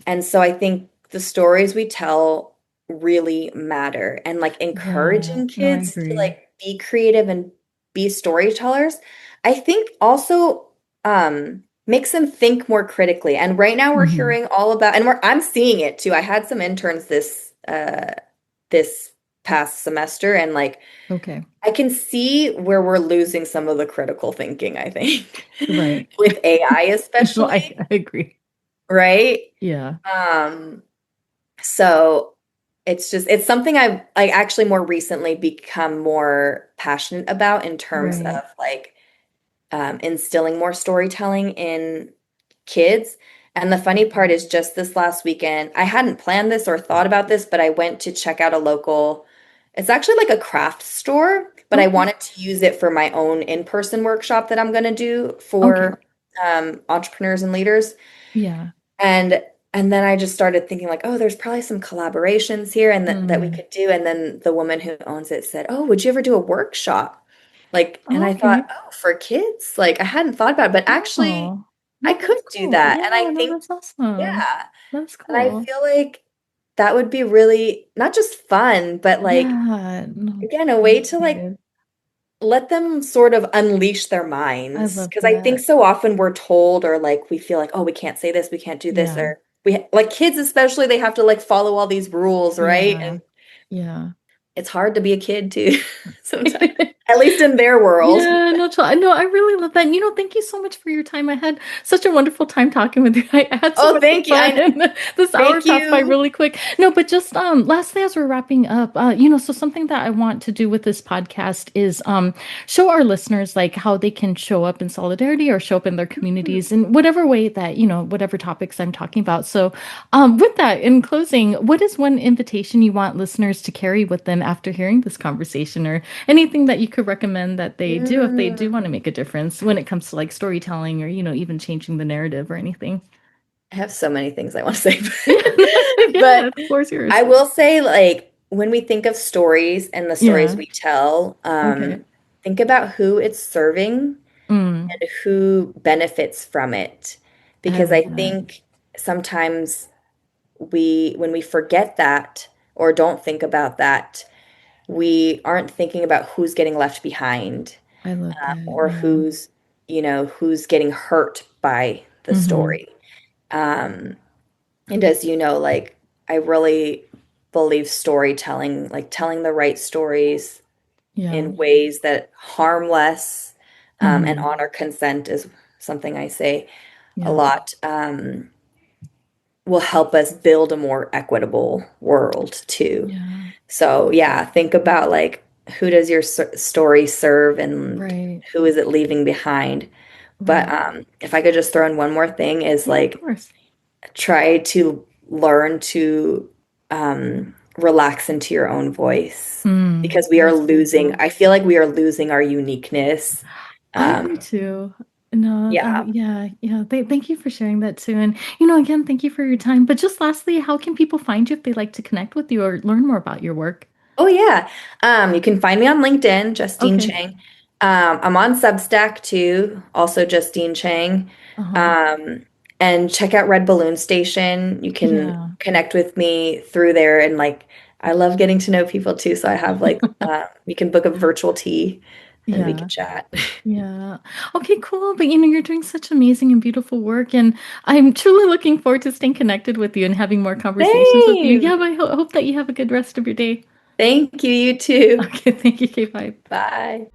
Speaker 2: And so I think the stories we tell really matter, and like
Speaker 1: Yeah.
Speaker 2: encouraging
Speaker 1: No, I
Speaker 2: kids to
Speaker 1: agree.
Speaker 2: like be creative and be storytellers, I think also makes them think more critically. And right now we're
Speaker 1: Hmm.
Speaker 2: hearing all about, and I'm seeing it too. I had some interns this past semester, and like
Speaker 1: Okay.
Speaker 2: I can see where we're losing some of the critical thinking, I think,
Speaker 1: Right.
Speaker 2: with AI
Speaker 1: No,
Speaker 2: especially,
Speaker 1: I agree.
Speaker 2: right?
Speaker 1: Yeah.
Speaker 2: Um, so it's something I've like actually more recently become more passionate about in terms of
Speaker 1: Right.
Speaker 2: like instilling more storytelling in kids. And the funny part is just this last weekend, I hadn't planned this or thought about this, but I went to check out a local, it's actually like a craft store, but I
Speaker 1: Okay.
Speaker 2: wanted to use it for my own in-person workshop that I'm going to do
Speaker 1: Okay.
Speaker 2: for entrepreneurs and leaders.
Speaker 1: Yeah.
Speaker 2: And and then I just started thinking like, oh, there's probably some collaborations here and that we
Speaker 1: Mm.
Speaker 2: could do. And then the woman who owns it said, "Oh, would you ever do a workshop?" Like, and I thought,
Speaker 1: Okay.
Speaker 2: "Oh, for kids?" Like I hadn't thought about it, but actually
Speaker 1: Oh,
Speaker 2: I
Speaker 1: no,
Speaker 2: could
Speaker 1: that's
Speaker 2: do
Speaker 1: cool.
Speaker 2: that. And I
Speaker 1: Yeah, no,
Speaker 2: think,
Speaker 1: that's awesome.
Speaker 2: yeah.
Speaker 1: That's
Speaker 2: And I
Speaker 1: cool.
Speaker 2: feel like that would be really not just fun, but like
Speaker 1: Yeah, no,
Speaker 2: again, a
Speaker 1: I'm
Speaker 2: way to like
Speaker 1: excited.
Speaker 2: let them sort of unleash their
Speaker 1: I
Speaker 2: minds.
Speaker 1: love
Speaker 2: Because I think
Speaker 1: that.
Speaker 2: so often we're told or like we feel like, oh, we can't say this, we can't do this,
Speaker 1: Yeah.
Speaker 2: or like kids especially, they have to like follow all these rules, right?
Speaker 1: Yeah.
Speaker 2: And
Speaker 1: Yeah.
Speaker 2: it's hard to be a kid too sometimes, at least in their world.
Speaker 1: Yeah, no, no, I really love that. Thank you so much for your time. I had such a wonderful time talking with you. I had so
Speaker 2: Oh,
Speaker 1: much
Speaker 2: thank you.
Speaker 1: fun. This hour
Speaker 2: Thank
Speaker 1: passed by
Speaker 2: you.
Speaker 1: really quick. No, but just lastly, as we're wrapping up, so something that I want to do with this podcast is show our listeners like how they can show up in solidarity or show up in their communities in whatever way that, whatever topics I'm talking about. So with that, in closing, what is one invitation you want listeners to carry with them after hearing this conversation, or anything that you could recommend that they do if they do want to
Speaker 2: Mm.
Speaker 1: make a difference when it comes to like storytelling or, even changing the narrative or anything?
Speaker 2: I have so many things I want to say,
Speaker 1: Yeah,
Speaker 2: but
Speaker 1: yeah, the floor's
Speaker 2: I
Speaker 1: yours.
Speaker 2: will say, like, when we think of stories and the stories
Speaker 1: Yeah.
Speaker 2: we tell,
Speaker 1: Okay.
Speaker 2: think about who it's serving
Speaker 1: Mm,
Speaker 2: and who benefits from it.
Speaker 1: I
Speaker 2: Because
Speaker 1: love
Speaker 2: I
Speaker 1: that.
Speaker 2: think sometimes when we forget that or don't think about that, we aren't thinking about who's getting left behind,
Speaker 1: I love that.
Speaker 2: or
Speaker 1: Yeah.
Speaker 2: who's getting hurt by the
Speaker 1: Mm-hmm.
Speaker 2: story. Um, and as you know, like I really believe storytelling, like telling the right stories
Speaker 1: Yeah.
Speaker 2: in ways that harm less, and
Speaker 1: Mm-hmm.
Speaker 2: honor consent is something I say a
Speaker 1: Yeah.
Speaker 2: lot, will help us build a more equitable world too.
Speaker 1: Yeah.
Speaker 2: So yeah, think about like who does your story serve and
Speaker 1: Right.
Speaker 2: who is it leaving behind. But
Speaker 1: Right.
Speaker 2: if I could just throw in one more thing is
Speaker 1: Yeah, of
Speaker 2: like
Speaker 1: course.
Speaker 2: try to learn to relax into your own voice because we are
Speaker 1: That's good.
Speaker 2: losing, I feel like we are losing our uniqueness.
Speaker 1: I do
Speaker 2: Um,
Speaker 1: too. No,
Speaker 2: yeah.
Speaker 1: yeah, yeah. Thank you for sharing that too. And, again, thank you for your time. But just lastly, how can people find you if they'd like to connect with you or learn more about your work?
Speaker 2: Oh yeah. You can find me on LinkedIn, Justine
Speaker 1: Okay.
Speaker 2: Chang. I'm on Substack too, also Justine Chang.
Speaker 1: Uh-huh.
Speaker 2: Um, and check out Red Balloon Station. You can
Speaker 1: Yeah.
Speaker 2: connect with me through there, and like I love getting to know people too. So I have like you can book a virtual tea and we can
Speaker 1: Yeah.
Speaker 2: chat.
Speaker 1: Yeah. Okay, cool. But you're doing such amazing and beautiful work, and I'm truly looking forward to staying connected with you and having more conversations with you.
Speaker 2: Same.
Speaker 1: Yeah, but I hope that you have a good rest of your day.
Speaker 2: Thank you, you too.
Speaker 1: Okay, thank you. Okay, bye.
Speaker 2: Bye.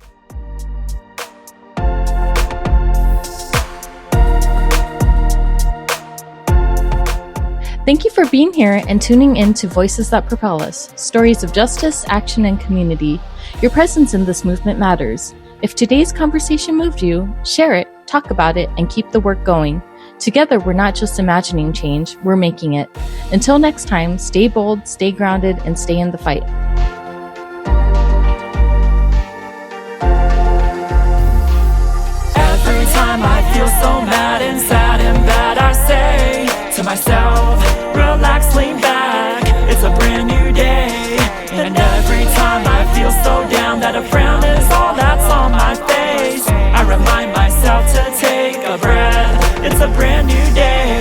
Speaker 1: Thank you for being here and tuning in to Voices That Propel Us, stories of justice, action, and community. Your presence in this movement matters. If today's conversation moved you, share it, talk about it, and keep the work going. Together, we're not just imagining change, we're making it. Until next time, stay bold, stay grounded, and stay in the fight.
Speaker 3: Every time I feel so mad inside. breath. It's a brand new day.